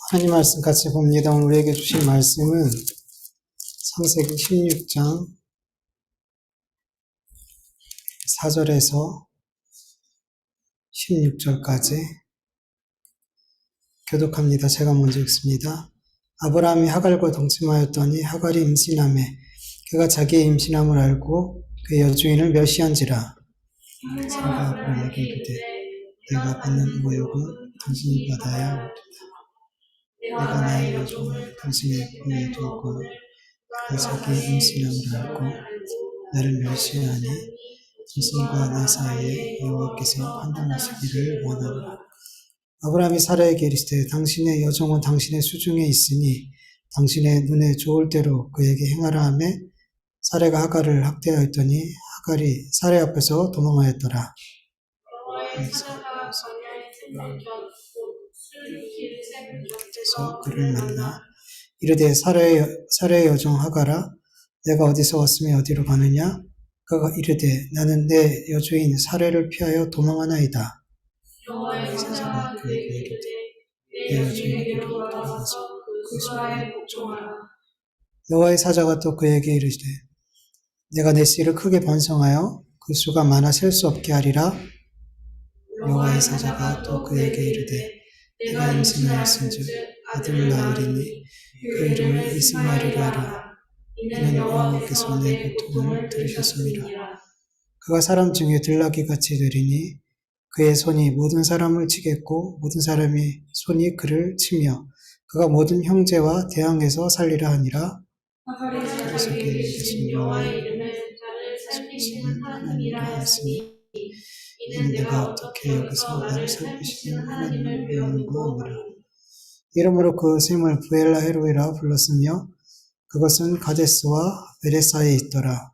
하나님 말씀 같이 봅니다. 오늘 우리에게 주신 말씀은 창세기 16장 4절에서 16절까지 교독합니다. 제가 먼저 읽습니다. 아브라함이 하갈과 동침하였더니 하갈이 임신하매 그가 자기의 임신함을 알고 그의 여주인을 멸시한지라. 사라가 아브라함에게 이르되 내가 받는 모욕은 당신이 받아야 옳다. 내가 나의 여종을 당신의 품에 두었고 그가 자기의 임신함을 알고 나를 멸시하니 당신과 나 사이에 여호와께서 판단하시기를 원하노라. 아브라함이 사라에게 이르시되 당신의 여종은 당신의 수중에 있으니 당신의 눈에 좋을 대로 그에게 행하라 하매 사라가 하갈을 학대하였더니 하갈이 사라 앞에서 도망하였더라. 그래서 그를 만나 이르되 사라의 여종 하갈아 내가 어디서 왔으며 어디로 가느냐? 그가 이르되 나는 내 여주인 사라를 피하여 도망하나이다. 여호와의 사자가 그에게 이르되 내 여주인에게로 돌아가서 그 수에 복종하라. 여호와의 사자가 또 그에게 이르되 내가 내 씨를 크게 번성하여 그 수가 많아 셀 수 없게 하리라. 여호와의 사자가 또 그에게 이르되 내가 임신하였은즉 아들을 낳으리니 그 이름을 이스마엘이라 하라. 이는 여호와께서 내 고통을 들으셨음이라. 그가 사람 중에 들나귀같이 되리니 그의 손이 모든 사람을 치겠고 모든 사람의 손이 그를 치며 그가 모든 형제와 대항해서 살리라 하니라. 그래서 그에게 여호와의 이름을 살피시는 하나님이라 하였으니 이는 내가 어떻게 여기서 나를 살피시는 하나님을 배우는가 하니라. 이러므로 그 샘을 부엘라 헤로이라 불렀으며 그것은 가데스와 베레사에 있더라.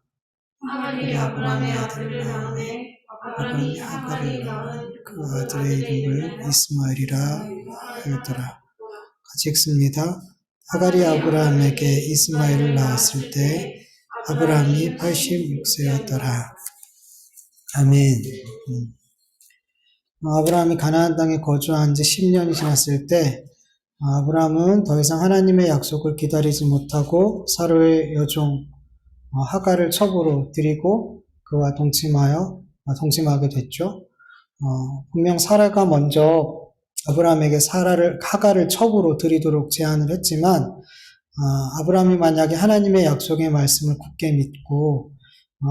하갈이 아브라함의 아들을 낳으매 아브라함이 하갈이 낳은 그 아들의 이름을 이스마엘이라 하였더라. 같이 읽습니다. 하갈이 아브라함에게 이스마엘을 낳았을 때 아브라함이 86세였더라. 아멘. 아브라함이 가나안 땅에 거주한 지 10년이 지났을 때 아브라함은 더 이상 하나님의 약속을 기다리지 못하고 사라의 여종 하갈을 첩으로 들이고 그와 동침하게 됐죠. 분명 사라가 먼저 아브라함에게 하갈을 첩으로 들이도록 제안을 했지만 아브라함이 만약에 하나님의 약속의 말씀을 굳게 믿고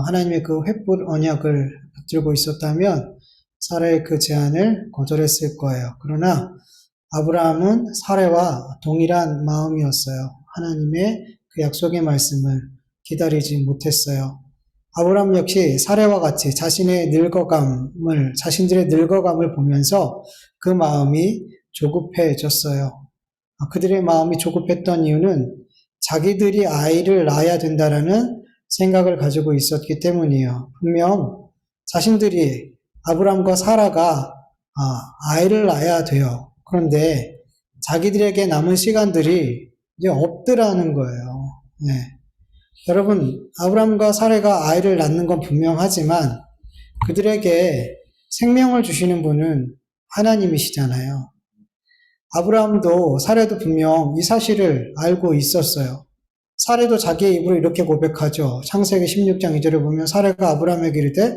하나님의 그 횃불 언약을 붙들고 있었다면 사라의 그 제안을 거절했을 거예요. 그러나 아브라함은 사라와 동일한 마음이었어요. 하나님의 그 약속의 말씀을 기다리지 못했어요. 아브라함 역시 사라와 같이 자신들의 늙어감을 보면서 그 마음이 조급해졌어요. 그들의 마음이 조급했던 이유는 자기들이 아이를 낳아야 된다라는 생각을 가지고 있었기 때문이에요. 분명 자신들이 아브라함과 사라가 아이를 낳아야 돼요. 그런데 자기들에게 남은 시간들이 이제 없더라는 거예요. 네. 여러분, 아브라함과 사라가 아이를 낳는 건 분명하지만 그들에게 생명을 주시는 분은 하나님이시잖아요. 아브라함도 사라도 분명 이 사실을 알고 있었어요. 사라도 자기의 입으로 이렇게 고백하죠. 창세기 16장 2절에 보면 사라가 아브라함에게 이르되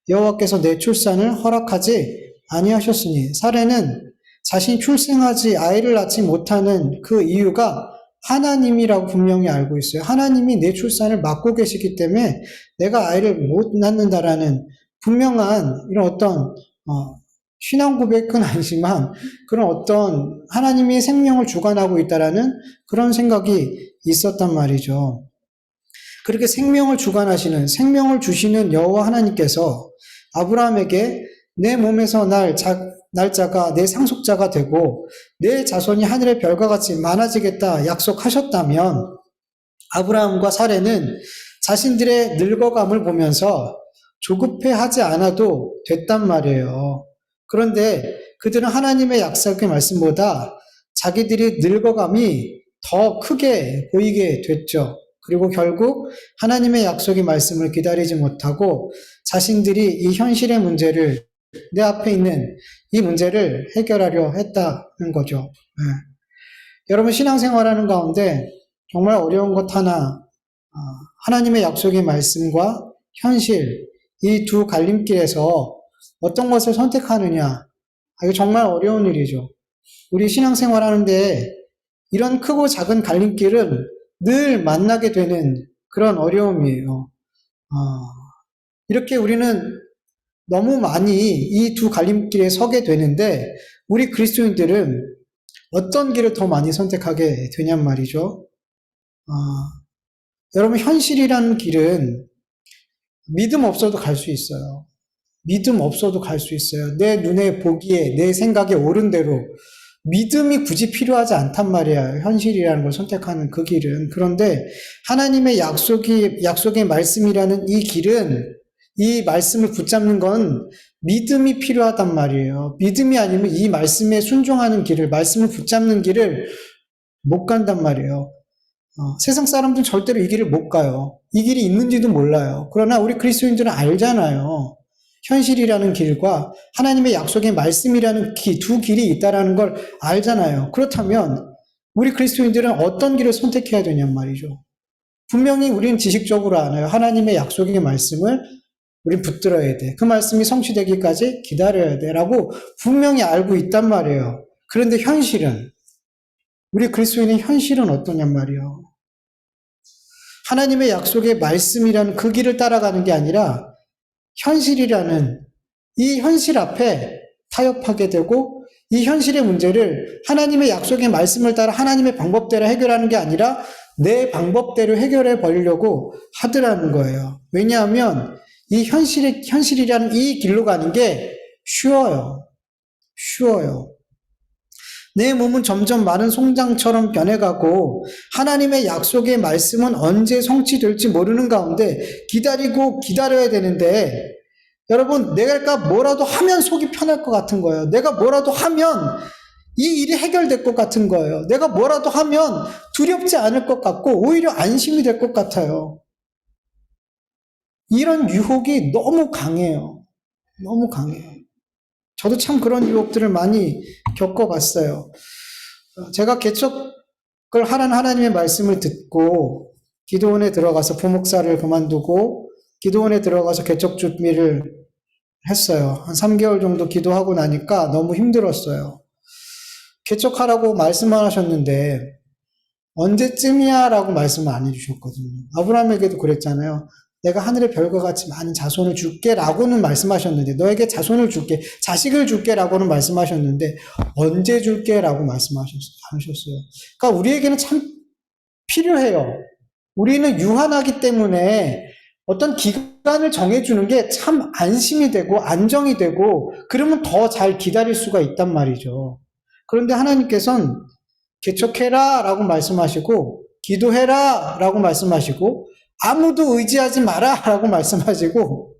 여호와께서 내 출산을 허락하지 아니하셨으니 사라는 자신이 출생하지 아이를 낳지 못하는 그 이유가 하나님이라고 분명히 알고 있어요. 하나님이 내 출산을 막고 계시기 때문에 내가 아이를 못 낳는다라는 분명한 이런 어떤 신앙 고백은 아니지만 그런 어떤 하나님이 생명을 주관하고 있다라는 그런 생각이 있었단 말이죠. 그렇게 생명을 주관하시는, 생명을 주시는 여호와 하나님께서 아브라함에게 내 몸에서 날 자가 내 상속자가 되고 내 자손이 하늘의 별과 같이 많아지겠다 약속하셨다면 아브라함과 사라는 자신들의 늙어감을 보면서 조급해하지 않아도 됐단 말이에요. 그런데 그들은 하나님의 약속의 말씀보다 자기들이 늙어감이 더 크게 보이게 됐죠. 그리고 결국 하나님의 약속의 말씀을 기다리지 못하고 자신들이 이 현실의 문제를 내 앞에 있는 이 문제를 해결하려 했다는 거죠. 네. 여러분 신앙생활하는 가운데 정말 어려운 것 하나, 하나님의 약속의 말씀과 현실, 이 두 갈림길에서 어떤 것을 선택하느냐, 이거 정말 어려운 일이죠. 우리 신앙생활 하는데 이런 크고 작은 갈림길은 늘 만나게 되는 그런 어려움이에요. 이렇게 우리는 너무 많이 이 두 갈림길에 서게 되는데 우리 그리스도인들은 어떤 길을 더 많이 선택하게 되냔 말이죠. 여러분 현실이라는 길은 믿음 없어도 갈 수 있어요. 믿음 없어도 갈 수 있어요. 내 눈에 보기에 내 생각에 옳은 대로 믿음이 굳이 필요하지 않단 말이에요. 현실이라는 걸 선택하는 그 길은. 그런데 하나님의 약속의 말씀이라는 이 길은 이 말씀을 붙잡는 건 믿음이 필요하단 말이에요. 믿음이 아니면 이 말씀에 순종하는 길을, 말씀을 붙잡는 길을 못 간단 말이에요. 세상 사람들은 절대로 이 길을 못 가요. 이 길이 있는지도 몰라요. 그러나 우리 그리스도인들은 알잖아요. 현실이라는 길과 하나님의 약속의 말씀이라는 두 길이 있다는 걸 알잖아요. 그렇다면 우리 그리스도인들은 어떤 길을 선택해야 되냔 말이죠. 분명히 우리는 지식적으로 알아요. 하나님의 약속의 말씀을 우린 붙들어야 돼. 그 말씀이 성취되기까지 기다려야 돼. 라고 분명히 알고 있단 말이에요. 그런데 현실은, 우리 그리스도인의 현실은 어떠냔 말이에요. 하나님의 약속의 말씀이라는 그 길을 따라가는 게 아니라 현실이라는 이 현실 앞에 타협하게 되고 이 현실의 문제를 하나님의 약속의 말씀을 따라 하나님의 방법대로 해결하는 게 아니라 내 방법대로 해결해 버리려고 하더라는 거예요. 왜냐하면 이 현실이라는 이 길로 가는 게 쉬워요. 내 몸은 점점 마른 송장처럼 변해가고 하나님의 약속의 말씀은 언제 성취될지 모르는 가운데 기다려야 되는데 여러분 내가 뭐라도 하면 속이 편할 것 같은 거예요. 내가 뭐라도 하면 이 일이 해결될 것 같은 거예요. 내가 뭐라도 하면 두렵지 않을 것 같고 오히려 안심이 될 것 같아요. 이런 유혹이 너무 강해요. 너무 강해요. 저도 참 그런 유혹들을 많이 겪어봤어요. 제가 개척을 하라는 하나님의 말씀을 듣고 기도원에 들어가서 부목사를 그만두고 기도원에 들어가서 개척 준비를 했어요. 한 3개월 정도 기도하고 나니까 너무 힘들었어요. 개척하라고 말씀만 하셨는데 언제쯤이야? 라고 말씀을 안 해주셨거든요. 아브라함에게도 그랬잖아요. 내가 하늘의 별과 같이 많은 자손을 줄게 라고는 말씀하셨는데 너에게 자손을 줄게, 자식을 줄게 라고는 말씀하셨는데 언제 줄게 라고 말씀하셨어요. 그러니까 우리에게는 참 필요해요. 우리는 유한하기 때문에 어떤 기간을 정해주는 게 참 안심이 되고 안정이 되고 그러면 더 잘 기다릴 수가 있단 말이죠. 그런데 하나님께서는 개척해라 라고 말씀하시고 기도해라 라고 말씀하시고 아무도 의지하지 마라 라고 말씀하시고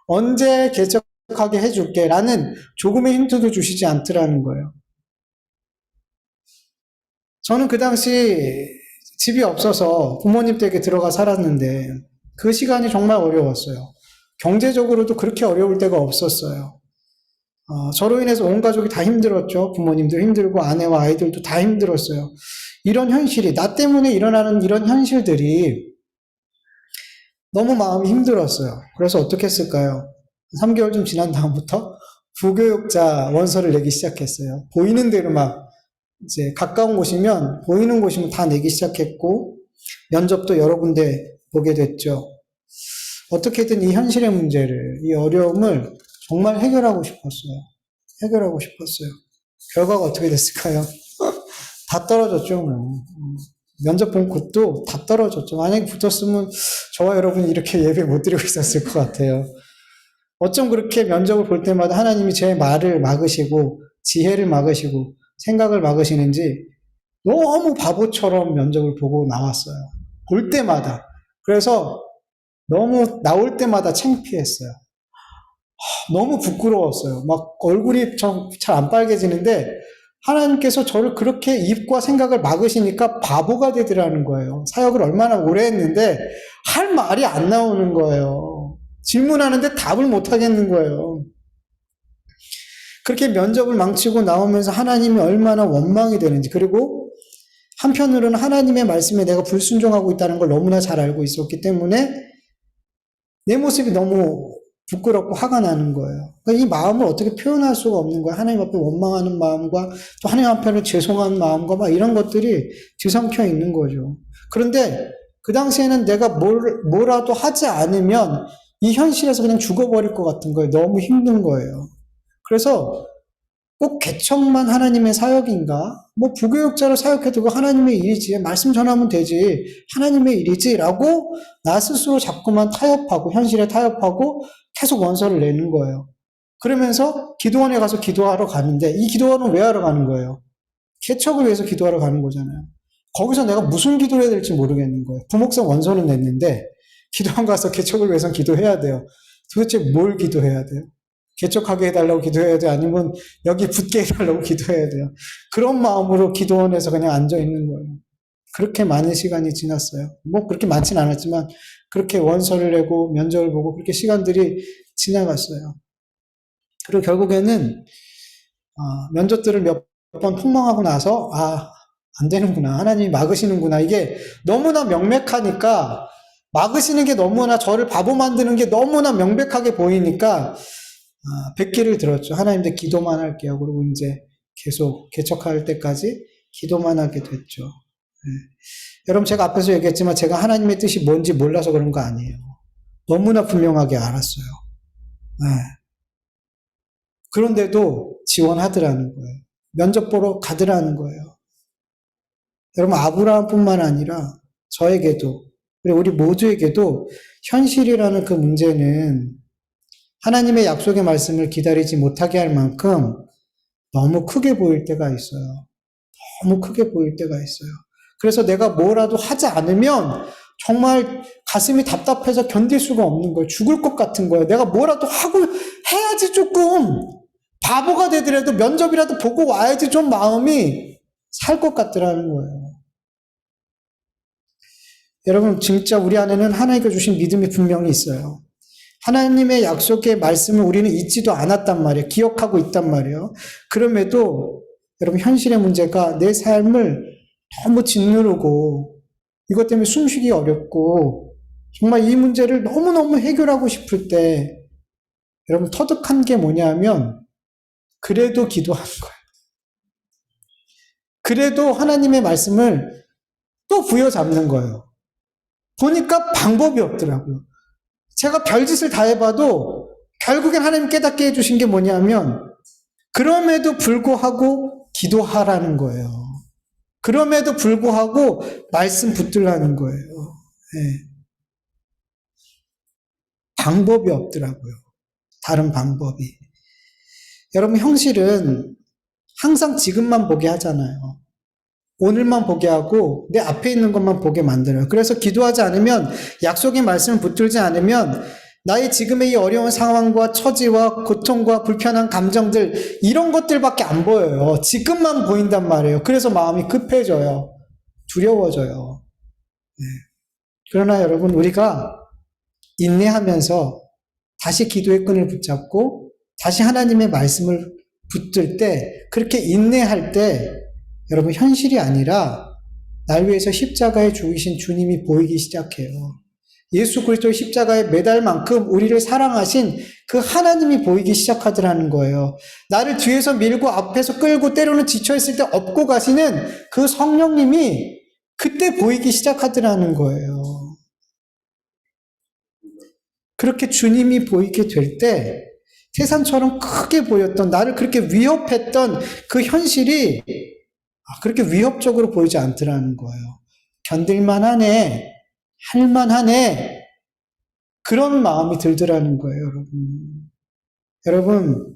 언제 개척하게 해줄게 라는 조금의 힌트도 주시지 않더라는 거예요. 저는 그 당시 집이 없어서 부모님 댁에 들어가 살았는데 그 시간이 정말 어려웠어요. 경제적으로도 그렇게 어려울 때가 없었어요. 저로 인해서 온 가족이 다 힘들었죠. 부모님도 힘들고 아내와 아이들도 다 힘들었어요. 이런 현실이, 나 때문에 일어나는 이런 현실들이 너무 마음이 힘들었어요. 그래서 어떻게 했을까요? 3개월 좀 지난 다음부터 부교육자 원서를 내기 시작했어요. 보이는 대로 막 이제 가까운 곳이면 보이는 곳이면 다 내기 시작했고 면접도 여러 군데 보게 됐죠. 어떻게든 이 현실의 문제를, 이 어려움을 정말 해결하고 싶었어요. 결과가 어떻게 됐을까요? 다 떨어졌죠. 면접 본 곳도 다 떨어졌죠. 만약에 붙었으면 저와 여러분이 이렇게 예배 못 드리고 있었을 것 같아요. 어쩜 그렇게 면접을 볼 때마다 하나님이 제 말을 막으시고 지혜를 막으시고 생각을 막으시는지 너무 바보처럼 면접을 보고 나왔어요. 볼 때마다. 그래서 너무 나올 때마다 창피했어요. 너무 부끄러웠어요. 막 얼굴이 잘 안 빨개지는데 하나님께서 저를 그렇게 입과 생각을 막으시니까 바보가 되더라는 거예요. 사역을 얼마나 오래 했는데 할 말이 안 나오는 거예요. 질문하는데 답을 못 하겠는 거예요. 그렇게 면접을 망치고 나오면서 하나님이 얼마나 원망이 되는지, 그리고 한편으로는 하나님의 말씀에 내가 불순종하고 있다는 걸 너무나 잘 알고 있었기 때문에 내 모습이 너무 부끄럽고 화가 나는 거예요. 그러니까 이 마음을 어떻게 표현할 수가 없는 거예요. 하나님 앞에 원망하는 마음과 또 하나님 앞에는 죄송한 마음과 막 이런 것들이 뒤섞여 있는 거죠. 그런데 그 당시에는 내가 뭐라도 하지 않으면 이 현실에서 그냥 죽어버릴 것 같은 거예요. 너무 힘든 거예요. 그래서 꼭 개척만 하나님의 사역인가? 뭐 부교육자로 사역해도 하나님의 일이지. 말씀 전하면 되지. 하나님의 일이지. 라고 나 스스로 자꾸만 타협하고 현실에 타협하고 계속 원서를 내는 거예요. 그러면서 기도원에 가서 기도하러 가는데 이 기도원은 왜 하러 가는 거예요? 개척을 위해서 기도하러 가는 거잖아요. 거기서 내가 무슨 기도를 해야 될지 모르겠는 거예요. 부목성 원서는 냈는데 기도원 가서 개척을 위해서 기도해야 돼요. 도대체 뭘 기도해야 돼요? 개척하게 해달라고 기도해야 돼요? 아니면 여기 붙게 해달라고 기도해야 돼요? 그런 마음으로 기도원에서 그냥 앉아있는 거예요. 그렇게 많은 시간이 지났어요. 뭐 그렇게 많진 않았지만 그렇게 원서를 내고 면접을 보고 그렇게 시간들이 지나갔어요. 그리고 결국에는 면접들을 몇 번 폭망하고 나서 안 되는구나. 하나님이 막으시는구나. 이게 너무나 명백하니까 막으시는 게 너무나 저를 바보 만드는 게 너무나 명백하게 보이니까 뵙기를 들었죠. 하나님들 기도만 할게요. 그리고 이제 계속 개척할 때까지 기도만 하게 됐죠. 여러분 제가 앞에서 얘기했지만 제가 하나님의 뜻이 뭔지 몰라서 그런 거 아니에요. 너무나 분명하게 알았어요. 그런데도 지원하더라는 거예요. 면접 보러 가더라는 거예요. 여러분 아브라함뿐만 아니라 저에게도 그리고 우리 모두에게도 현실이라는 그 문제는 하나님의 약속의 말씀을 기다리지 못하게 할 만큼 너무 크게 보일 때가 있어요. 너무 크게 보일 때가 있어요. 그래서 내가 뭐라도 하지 않으면 정말 가슴이 답답해서 견딜 수가 없는 거예요. 죽을 것 같은 거예요. 내가 뭐라도 하고 해야지 조금 바보가 되더라도 면접이라도 보고 와야지 좀 마음이 살 것 같더라는 거예요. 여러분 진짜 우리 안에는 하나님께 주신 믿음이 분명히 있어요. 하나님의 약속의 말씀을 우리는 잊지도 않았단 말이에요. 기억하고 있단 말이에요. 그럼에도 여러분 현실의 문제가 내 삶을 너무 짓누르고 이것 때문에 숨쉬기 어렵고 정말 이 문제를 너무너무 해결하고 싶을 때 여러분 터득한 게 뭐냐면 그래도 기도하는 거예요. 그래도 하나님의 말씀을 또 부여잡는 거예요. 보니까 방법이 없더라고요. 제가 별짓을 다 해봐도 결국엔 하나님 깨닫게 해주신 게 뭐냐면 그럼에도 불구하고 기도하라는 거예요. 그럼에도 불구하고 말씀 붙들라는 거예요. 네. 방법이 없더라고요. 다른 방법이. 여러분 형실은 항상 지금만 보게 하잖아요. 오늘만 보게 하고 내 앞에 있는 것만 보게 만들어요. 그래서 기도하지 않으면 약속의 말씀을 붙들지 않으면 나의 지금의 이 어려운 상황과 처지와 고통과 불편한 감정들 이런 것들밖에 안 보여요. 지금만 보인단 말이에요. 그래서 마음이 급해져요. 두려워져요. 네. 그러나 여러분 우리가 인내하면서 다시 기도의 끈을 붙잡고 다시 하나님의 말씀을 붙들 때 그렇게 인내할 때 여러분 현실이 아니라 날 위해서 십자가에 죽으신 주님이 보이기 시작해요. 예수 그리스도의 십자가에 매달 만큼 우리를 사랑하신 그 하나님이 보이기 시작하더라는 거예요. 나를 뒤에서 밀고 앞에서 끌고 때로는 지쳐있을 때 업고 가시는 그 성령님이 그때 보이기 시작하더라는 거예요. 그렇게 주님이 보이게 될 때 세상처럼 크게 보였던 나를 그렇게 위협했던 그 현실이 그렇게 위협적으로 보이지 않더라는 거예요. 견딜만하네, 할만하네, 그런 마음이 들더라는 거예요, 여러분. 여러분,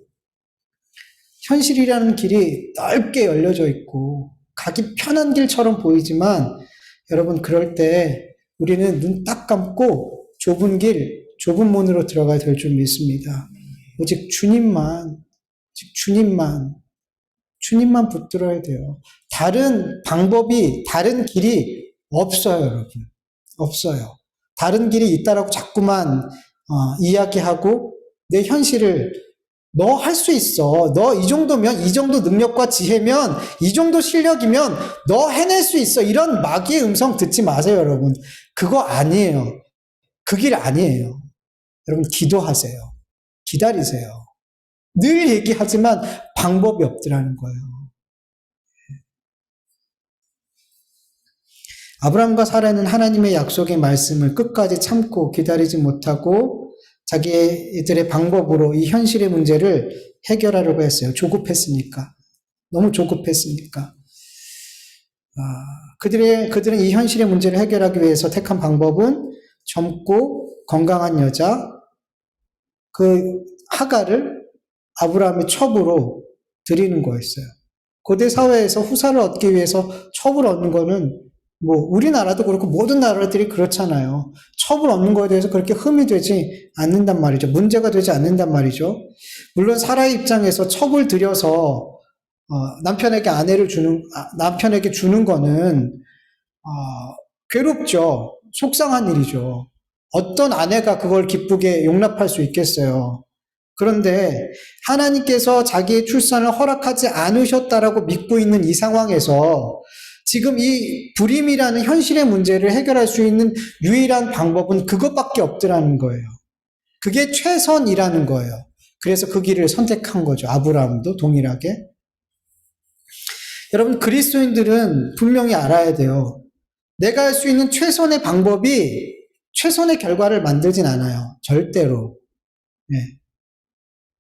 현실이라는 길이 넓게 열려져 있고 가기 편한 길처럼 보이지만 여러분 그럴 때 우리는 눈 딱 감고 좁은 길, 좁은 문으로 들어가야 될 줄 믿습니다. 오직 주님만 붙들어야 돼요. 다른 방법이, 다른 길이 없어요, 여러분. 없어요. 다른 길이 있다라고 자꾸만 이야기하고 내 현실을 너 할 수 있어. 너 이 정도면, 이 정도 능력과 지혜면, 이 정도 실력이면 너 해낼 수 있어. 이런 마귀의 음성 듣지 마세요, 여러분. 그거 아니에요. 그 길 아니에요. 여러분, 기도하세요. 기다리세요. 늘 얘기하지만 방법이 없더라는 거예요. 아브라함과 사라는 하나님의 약속의 말씀을 끝까지 참고 기다리지 못하고 자기들의 방법으로 이 현실의 문제를 해결하려고 했어요. 조급했으니까. 너무 조급했으니까. 그들은 이 현실의 문제를 해결하기 위해서 택한 방법은 젊고 건강한 여자, 그 하갈을 아브라함의 첩으로 드리는 거였어요. 고대 사회에서 후사를 얻기 위해서 첩을 얻는 거는 뭐 우리나라도 그렇고 모든 나라들이 그렇잖아요. 첩을 얻는 거에 대해서 그렇게 흠이 되지 않는단 말이죠. 문제가 되지 않는단 말이죠. 물론 사라의 입장에서 첩을 들여서 남편에게 주는 거는 괴롭죠. 속상한 일이죠. 어떤 아내가 그걸 기쁘게 용납할 수 있겠어요. 그런데 하나님께서 자기의 출산을 허락하지 않으셨다라고 믿고 있는 이 상황에서 지금 이 불임이라는 현실의 문제를 해결할 수 있는 유일한 방법은 그것밖에 없더라는 거예요. 그게 최선이라는 거예요. 그래서 그 길을 선택한 거죠. 아브라함도 동일하게. 여러분, 그리스도인들은 분명히 알아야 돼요. 내가 할 수 있는 최선의 방법이 최선의 결과를 만들진 않아요. 절대로. 네.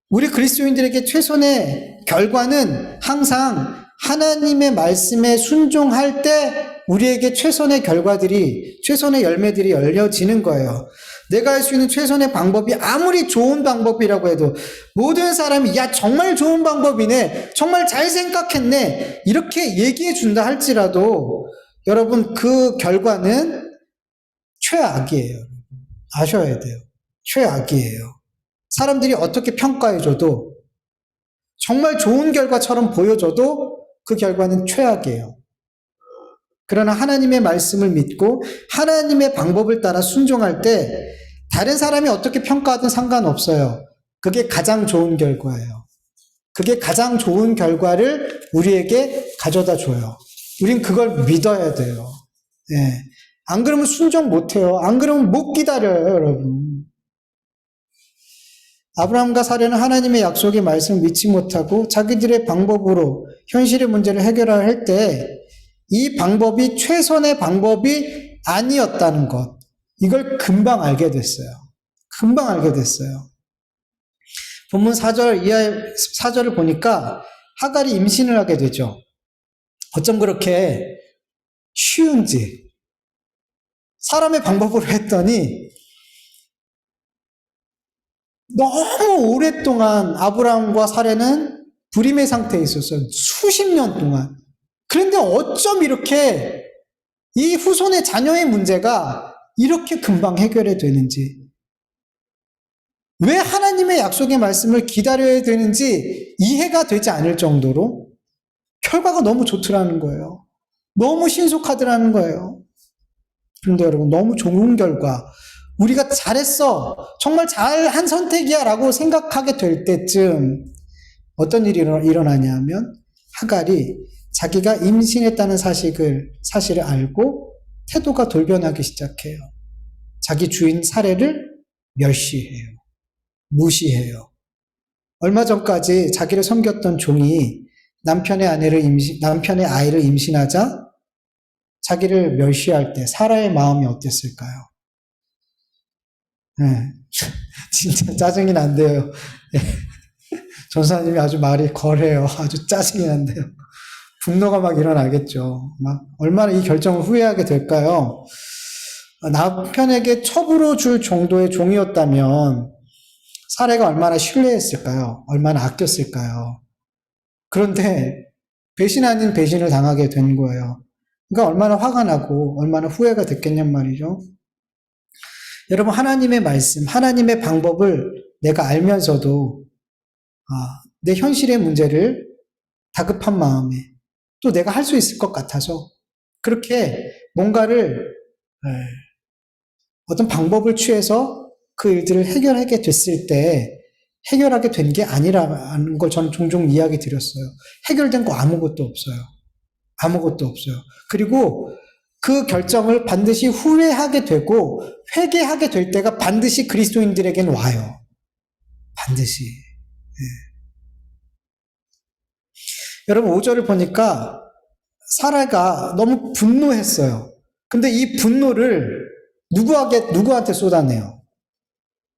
우리 그리스도인들에게 최선의 결과는 항상 하나님의 말씀에 순종할 때 우리에게 최선의 결과들이, 최선의 열매들이 열려지는 거예요. 내가 할 수 있는 최선의 방법이 아무리 좋은 방법이라고 해도 모든 사람이 야 정말 좋은 방법이네, 정말 잘 생각했네 이렇게 얘기해 준다 할지라도 여러분 그 결과는 최악이에요. 아셔야 돼요. 최악이에요. 사람들이 어떻게 평가해줘도 정말 좋은 결과처럼 보여줘도 그 결과는 최악이에요. 그러나 하나님의 말씀을 믿고 하나님의 방법을 따라 순종할 때 다른 사람이 어떻게 평가하든 상관없어요. 그게 가장 좋은 결과예요. 그게 가장 좋은 결과를 우리에게 가져다 줘요. 우린 그걸 믿어야 돼요. 예. 안 그러면 순종 못해요. 안 그러면 못 기다려요, 여러분. 아브라함과 사라는 하나님의 약속의 말씀을 믿지 못하고 자기들의 방법으로 현실의 문제를 해결할 때 이 방법이 최선의 방법이 아니었다는 것, 이걸 금방 알게 됐어요. 금방 알게 됐어요. 본문 4절을 보니까 하갈이 임신을 하게 되죠. 어쩜 그렇게 쉬운지. 사람의 방법으로 했더니 너무 오랫동안 아브라함과 사라는 불임의 상태에 있었어요. 수십 년 동안. 그런데 어쩜 이렇게 이 후손의 자녀의 문제가 이렇게 금방 해결이 되는지, 왜 하나님의 약속의 말씀을 기다려야 되는지 이해가 되지 않을 정도로 결과가 너무 좋더라는 거예요. 너무 신속하더라는 거예요. 그런데 여러분, 너무 좋은 결과, 우리가 잘했어, 정말 잘한 선택이야 라고 생각하게 될 때쯤 어떤 일이 일어나냐 하면 하갈이 자기가 임신했다는 사실을 알고 태도가 돌변하기 시작해요. 자기 주인 사례를 멸시해요. 무시해요. 얼마 전까지 자기를 섬겼던 종이 남편의 아이를 임신하자 자기를 멸시할 때 사라의 마음이 어땠을까요? 네. 진짜 짜증이 난대요. 전사님이 아주 말이 거래요. 아주 짜증이 난대요. 분노가 막 일어나겠죠. 막 얼마나 이 결정을 후회하게 될까요? 남편에게 첩으로 줄 정도의 종이었다면 사례가 얼마나 신뢰했을까요? 얼마나 아꼈을까요? 그런데 배신 아닌 배신을 당하게 된 거예요. 그러니까 얼마나 화가 나고 얼마나 후회가 됐겠냔 말이죠. 여러분, 하나님의 말씀, 하나님의 방법을 내가 알면서도 내 현실의 문제를 다급한 마음에 또 내가 할 수 있을 것 같아서 그렇게 뭔가를 어떤 방법을 취해서 그 일들을 해결하게 됐을 때 해결하게 된 게 아니라는 걸 저는 종종 이야기 드렸어요. 해결된 거 아무것도 없어요. 아무것도 없어요. 그리고 그 결정을 반드시 후회하게 되고 회개하게 될 때가 반드시 그리스도인들에겐 와요. 반드시. 예. 여러분 5절을 보니까 사라가 너무 분노했어요. 근데 이 분노를 누구한테 쏟아내요?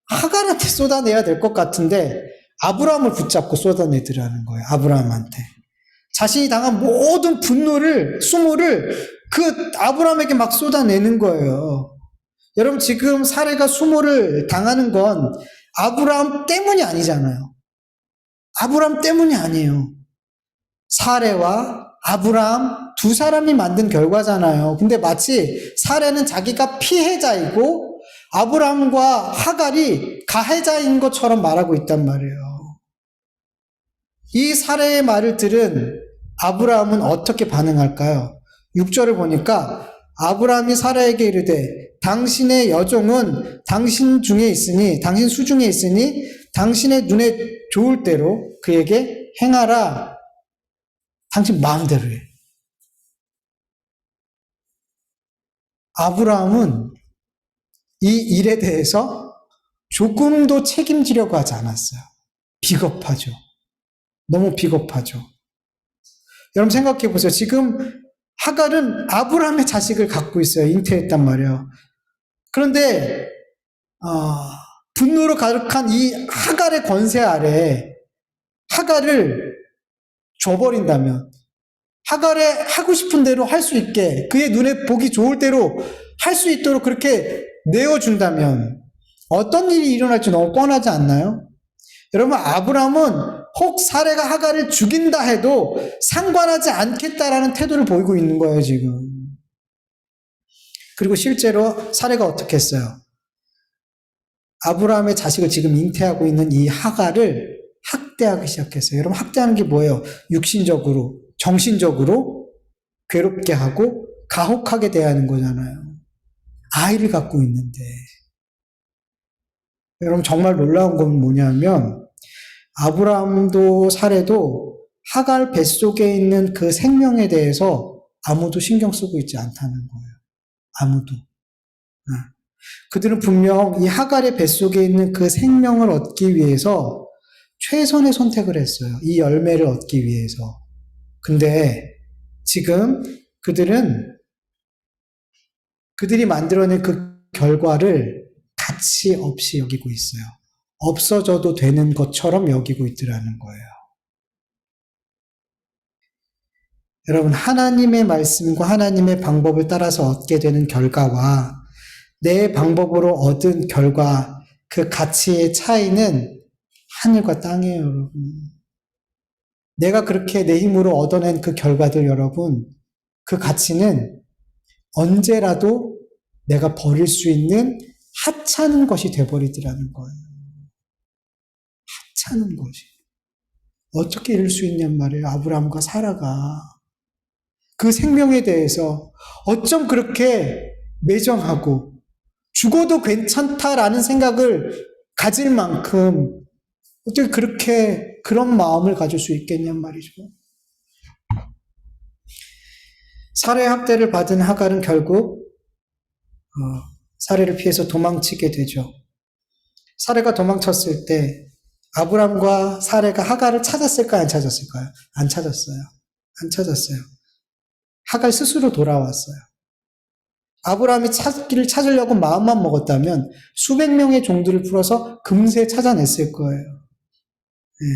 하갈한테 쏟아내야 될 것 같은데 아브라함을 붙잡고 쏟아내더라는 거예요. 아브라함한테. 자신이 당한 모든 분노를, 수모를 그 아브라함에게 막 쏟아내는 거예요. 여러분 지금 사례가 수모를 당하는 건 아브라함 때문이 아니잖아요. 아브라함 때문이 아니에요. 사례와 아브라함 두 사람이 만든 결과잖아요. 근데 마치 사례는 자기가 피해자이고 아브라함과 하갈이 가해자인 것처럼 말하고 있단 말이에요. 이 사례의 말을 들은 아브라함은 어떻게 반응할까요? 6절을 보니까 아브라함이 사라에게 이르되 당신의 여종은 당신 수중에 있으니 당신의 눈에 좋을 대로 그에게 행하라. 당신 마음대로 해. 아브라함은 이 일에 대해서 조금도 책임지려고 하지 않았어요. 비겁하죠. 너무 비겁하죠. 여러분 생각해 보세요. 지금 하갈은 아브라함의 자식을 갖고 있어요. 잉태했단 말이에요. 그런데 분노로 가득한 이 하갈의 권세 아래 하갈을 줘버린다면 하갈의 하고 싶은 대로 할 수 있게 그의 눈에 보기 좋을 대로 할 수 있도록 그렇게 내어준다면 어떤 일이 일어날지 너무 뻔하지 않나요? 여러분 아브라함은 혹 사례가 하갈을 죽인다 해도 상관하지 않겠다라는 태도를 보이고 있는 거예요 지금. 그리고 실제로 사례가 어떻게 했어요? 아브라함의 자식을 지금 잉태하고 있는 이 하갈을 학대하기 시작했어요. 여러분 학대하는 게 뭐예요? 육신적으로, 정신적으로 괴롭게 하고 가혹하게 대하는 거잖아요. 아이를 갖고 있는데. 여러분 정말 놀라운 건 뭐냐면 아브라함도 사례도 하갈 뱃속에 있는 그 생명에 대해서 아무도 신경 쓰고 있지 않다는 거예요. 아무도. 그들은 분명 이 하갈의 뱃속에 있는 그 생명을 얻기 위해서 최선의 선택을 했어요. 이 열매를 얻기 위해서. 근데 지금 그들이 만들어낸 그 결과를 가치 없이 여기고 있어요. 없어져도 되는 것처럼 여기고 있더라는 거예요. 여러분, 하나님의 말씀과 하나님의 방법을 따라서 얻게 되는 결과와 내 방법으로 얻은 결과, 그 가치의 차이는 하늘과 땅이에요, 여러분. 내가 그렇게 내 힘으로 얻어낸 그 결과들, 여러분, 그 가치는 언제라도 내가 버릴 수 있는 하찮은 것이 돼버리더라는 거예요. 하찮은 것이. 어떻게 이럴 수 있냔 말이에요. 아브라함과 사라가. 그 생명에 대해서 어쩜 그렇게 매정하고 죽어도 괜찮다라는 생각을 가질 만큼 어떻게 그런 마음을 가질 수 있겠냔 말이죠. 살해 학대를 받은 하갈은 결국 살해를 피해서 도망치게 되죠. 살해가 도망쳤을 때 아브람과 살해가 하갈을 찾았을까요? 안 찾았을까요? 안 찾았어요. 안 찾았어요. 하갈 스스로 돌아왔어요. 아브라함이 길을 찾으려고 마음만 먹었다면 수백 명의 종들을 풀어서 금세 찾아냈을 거예요. 네.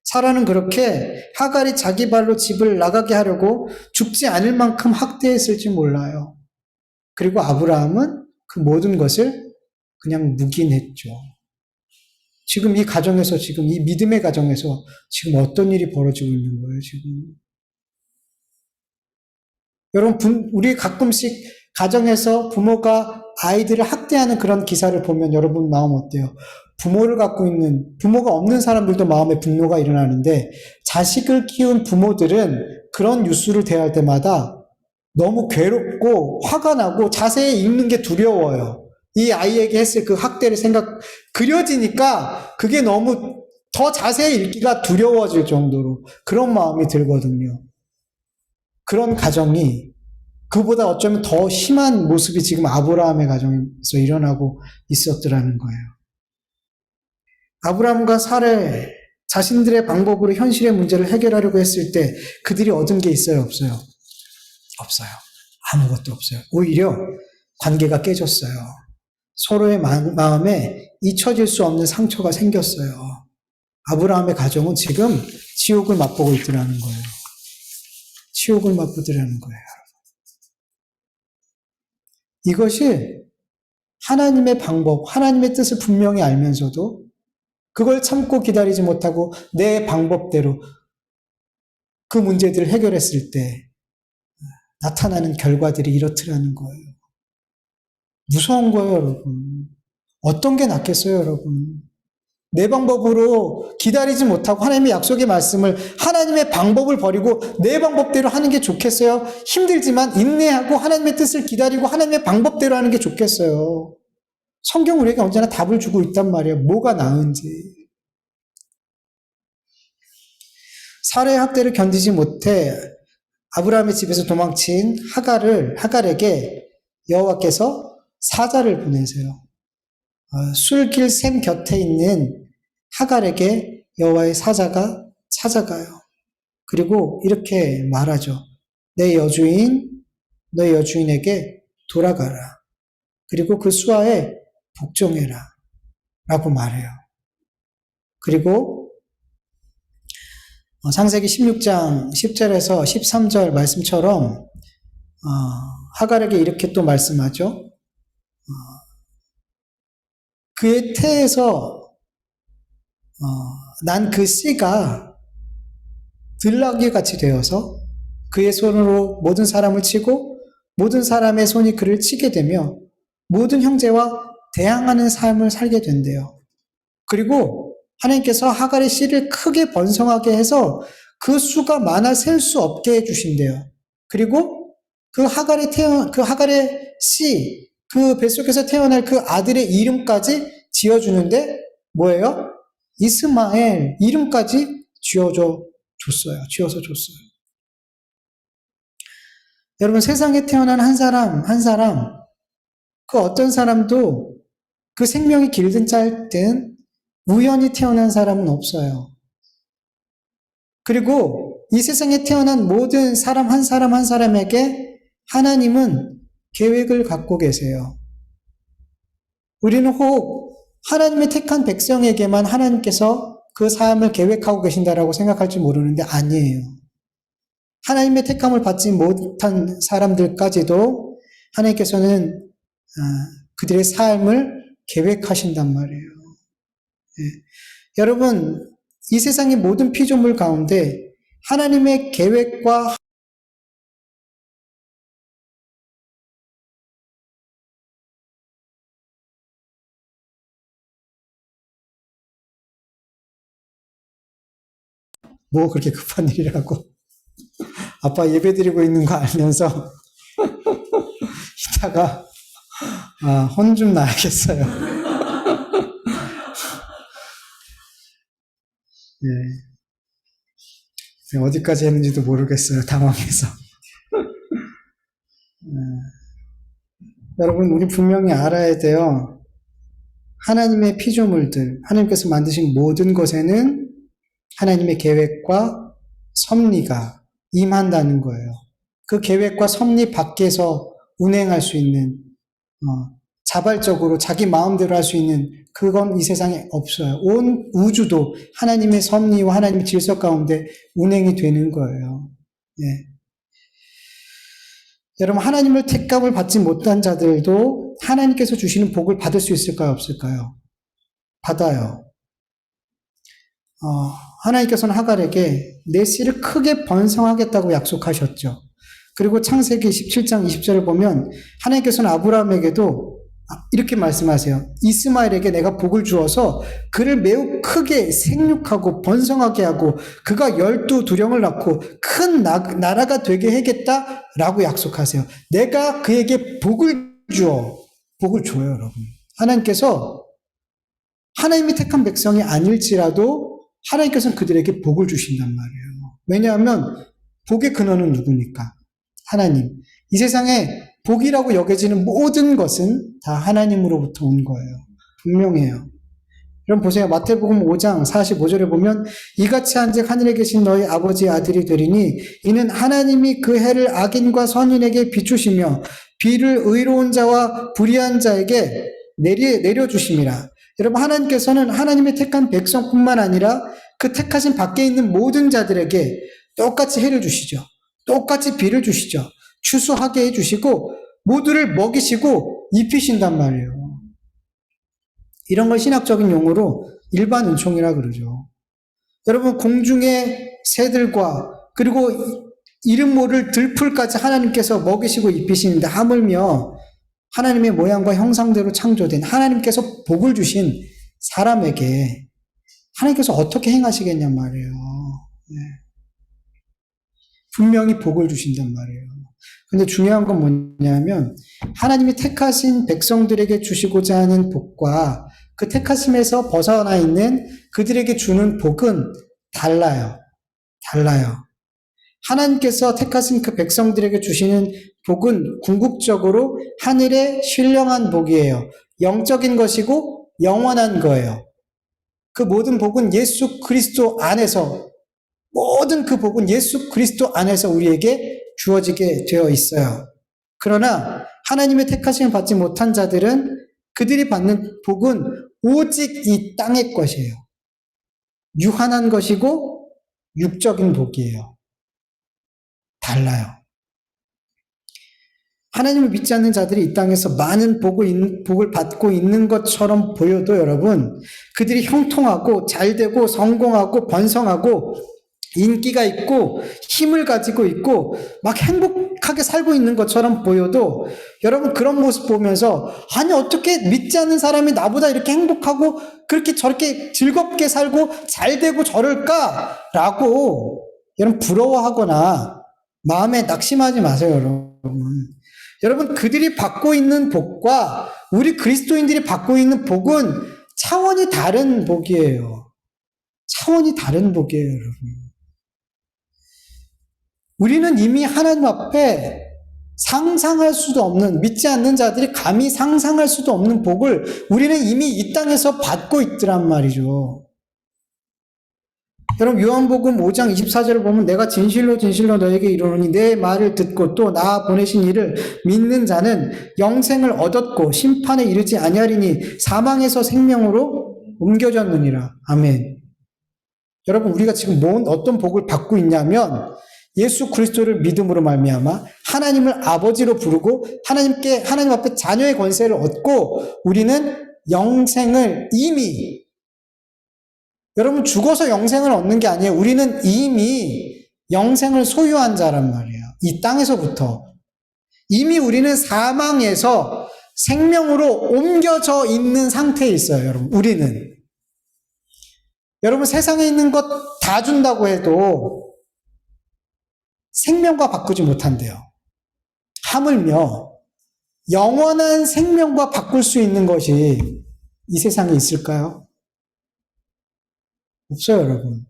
사라는 그렇게 하갈이 자기 발로 집을 나가게 하려고 죽지 않을 만큼 학대했을지 몰라요. 그리고 아브라함은 그 모든 것을 그냥 묵인했죠. 지금 이 가정에서, 지금 이 믿음의 가정에서 지금 어떤 일이 벌어지고 있는 거예요, 지금. 여러분, 우리 가끔씩 가정에서 부모가 아이들을 학대하는 그런 기사를 보면 여러분 마음 어때요? 부모가 없는 사람들도 마음에 분노가 일어나는데 자식을 키운 부모들은 그런 뉴스를 대할 때마다 너무 괴롭고 화가 나고 자세히 읽는 게 두려워요. 이 아이에게 했을 그 학대를 그려지니까 그게 너무 더 자세히 읽기가 두려워질 정도로 그런 마음이 들거든요. 그런 가정이 그보다 어쩌면 더 심한 모습이 지금 아브라함의 가정에서 일어나고 있었더라는 거예요. 아브라함과 사레 자신들의 방법으로 현실의 문제를 해결하려고 했을 때 그들이 얻은 게 있어요, 없어요? 없어요. 아무것도 없어요. 오히려 관계가 깨졌어요. 서로의 마음에 잊혀질 수 없는 상처가 생겼어요. 아브라함의 가정은 지금 지옥을 맛보고 있더라는 거예요. 지옥을 맛보더라는 거예요. 이것이 하나님의 방법, 하나님의 뜻을 분명히 알면서도 그걸 참고 기다리지 못하고 내 방법대로 그 문제들을 해결했을 때 나타나는 결과들이 이렇더라는 거예요. 무서운 거예요, 여러분. 어떤 게 낫겠어요, 여러분? 내 방법으로 기다리지 못하고 하나님의 약속의 말씀을 하나님의 방법을 버리고 내 방법대로 하는 게 좋겠어요? 힘들지만 인내하고 하나님의 뜻을 기다리고 하나님의 방법대로 하는 게 좋겠어요. 성경 우리에게 언제나 답을 주고 있단 말이에요. 뭐가 나은지. 사례의 학대를 견디지 못해 아브라함의 집에서 도망친 하갈에게 여호와께서 사자를 보내세요. 술길 샘 곁에 있는 하갈에게 여호와의 사자가 찾아가요. 그리고 이렇게 말하죠. 너의 여주인에게 돌아가라. 그리고 그 수하에 복종해라. 라고 말해요. 그리고 창세기 16장 10절에서 13절 말씀처럼 하갈에게 이렇게 또 말씀하죠. 그의 태에서 난 그 씨가 들나귀 같이 되어서 그의 손으로 모든 사람을 치고 모든 사람의 손이 그를 치게 되며 모든 형제와 대항하는 삶을 살게 된대요. 그리고 하나님께서 하갈의 씨를 크게 번성하게 해서 그 수가 많아 셀 수 없게 해주신대요. 그리고 그 하갈의 씨, 그 뱃속에서 태어날 그 아들의 이름까지 지어주는데 뭐예요? 이스마엘 이름까지 지어서 줬어요. 여러분 세상에 태어난 한 사람 그 어떤 사람도 그 생명이 길든 짧든 우연히 태어난 사람은 없어요. 그리고 이 세상에 태어난 모든 사람 한 사람에게 하나님은 계획을 갖고 계세요. 우리는 혹 하나님의 택한 백성에게만 하나님께서 그 삶을 계획하고 계신다라고 생각할지 모르는데 아니에요. 하나님의 택함을 받지 못한 사람들까지도 하나님께서는 그들의 삶을 계획하신단 말이에요. 예. 여러분, 이 세상의 모든 피조물 가운데 하나님의 계획과 뭐 그렇게 급한 일이라고 아빠 예배드리고 있는 거 알면서 이따가 혼 좀 나야겠어요. 네. 어디까지 했는지도 모르겠어요. 당황해서. 여러분 우리 분명히 알아야 돼요. 하나님의 피조물들, 하나님께서 만드신 모든 것에는 하나님의 계획과 섭리가 임한다는 거예요. 그 계획과 섭리 밖에서 운행할 수 있는 자발적으로 자기 마음대로 할 수 있는 그건 이 세상에 없어요. 온 우주도 하나님의 섭리와 하나님의 질서 가운데 운행이 되는 거예요. 네. 여러분 하나님을 택감을 받지 못한 자들도 하나님께서 주시는 복을 받을 수 있을까요? 없을까요? 받아요. 하나님께서는 하갈에게 내 씨를 크게 번성하겠다고 약속하셨죠. 그리고 창세기 17장 20절을 보면 하나님께서는 아브라함에게도 이렇게 말씀하세요. 이스마엘에게 내가 복을 주어서 그를 매우 크게 생육하고 번성하게 하고 그가 12두령을 낳고 큰 나라가 되게 하겠다라고 약속하세요. 내가 그에게 복을 주어 복을 줘요, 여러분. 하나님께서 하나님이 택한 백성이 아닐지라도 하나님께서는 그들에게 복을 주신단 말이에요. 왜냐하면 복의 근원은 누구니까? 하나님. 이 세상에 복이라고 여겨지는 모든 것은 다 하나님으로부터 온 거예요. 분명해요. 여러분 보세요. 마태복음 5장 45절에 보면 이같이 한즉 하늘에 계신 너희 아버지의 아들이 되리니 이는 하나님이 그 해를 악인과 선인에게 비추시며 비를 의로운 자와 불의한 자에게 내려주심이라. 여러분 하나님께서는 하나님의 택한 백성뿐만 아니라 그 택하신 밖에 있는 모든 자들에게 똑같이 해를 주시죠. 똑같이 비를 주시죠. 추수하게 해주시고 모두를 먹이시고 입히신단 말이에요. 이런 걸 신학적인 용어로 일반 은총이라 그러죠. 여러분 공중의 새들과 그리고 이름 모를 들풀까지 하나님께서 먹이시고 입히시는데 하물며 하나님의 모양과 형상대로 창조된 하나님께서 복을 주신 사람에게 하나님께서 어떻게 행하시겠냔 말이에요. 네. 분명히 복을 주신단 말이에요. 근데 중요한 건 뭐냐면 하나님이 택하신 백성들에게 주시고자 하는 복과 그 택하심에서 벗어나 있는 그들에게 주는 복은 달라요. 달라요. 하나님께서 택하신 그 백성들에게 주시는 복은 궁극적으로 하늘의 신령한 복이에요. 영적인 것이고 영원한 거예요. 그 모든 복은 예수 그리스도 안에서 모든 그 복은 예수 그리스도 안에서 우리에게 주어지게 되어 있어요. 그러나 하나님의 택하심을 받지 못한 자들은 그들이 받는 복은 오직 이 땅의 것이에요. 유한한 것이고 육적인 복이에요. 달라요. 하나님을 믿지 않는 자들이 이 땅에서 많은 복을 받고 있는 것처럼 보여도 여러분, 그들이 형통하고 잘되고 성공하고 번성하고 인기가 있고 힘을 가지고 있고 막 행복하게 살고 있는 것처럼 보여도 여러분 그런 모습 보면서 아니 어떻게 믿지 않는 사람이 나보다 이렇게 행복하고 그렇게 저렇게 즐겁게 살고 잘되고 저럴까라고 여러분 부러워하거나 마음에 낙심하지 마세요, 여러분. 여러분 그들이 받고 있는 복과 우리 그리스도인들이 받고 있는 복은 차원이 다른 복이에요. 차원이 다른 복이에요, 여러분. 우리는 이미 하나님 앞에 상상할 수도 없는, 믿지 않는 자들이 감히 상상할 수도 없는 복을 우리는 이미 이 땅에서 받고 있더란 말이죠. 여러분 요한복음 5장 24절을 보면 내가 진실로 진실로 너에게 이르노니 내 말을 듣고 또 나 보내신 이를 믿는 자는 영생을 얻었고 심판에 이르지 아니하리니 사망에서 생명으로 옮겨졌느니라. 아멘. 여러분 우리가 지금 어떤 복을 받고 있냐면 예수 그리스도를 믿음으로 말미암아 하나님을 아버지로 부르고 하나님 앞에 자녀의 권세를 얻고 우리는 영생을 이미 여러분 죽어서 영생을 얻는 게 아니에요. 우리는 이미 영생을 소유한 자란 말이에요. 이 땅에서부터 이미 우리는 사망에서 생명으로 옮겨져 있는 상태에 있어요. 여러분 우리는 여러분 세상에 있는 것 다 준다고 해도 생명과 바꾸지 못한대요. 하물며 영원한 생명과 바꿀 수 있는 것이 이 세상에 있을까요? 없어요, 여러분.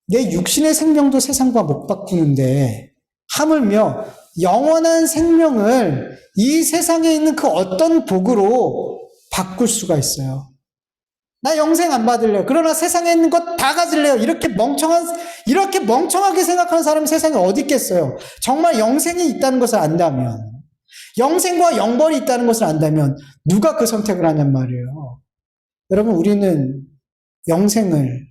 내 육신의 생명도 세상과 못 바꾸는데 하물며 영원한 생명을 이 세상에 있는 그 어떤 복으로 바꿀 수가 있어요. 나 영생 안 받을래요. 그러나 세상에 있는 것 다 가질래요. 이렇게 멍청하게 생각하는 사람이 세상에 어디 있겠어요. 정말 영생이 있다는 것을 안다면, 영생과 영벌이 있다는 것을 안다면 누가 그 선택을 하냔 말이에요. 여러분 우리는 영생을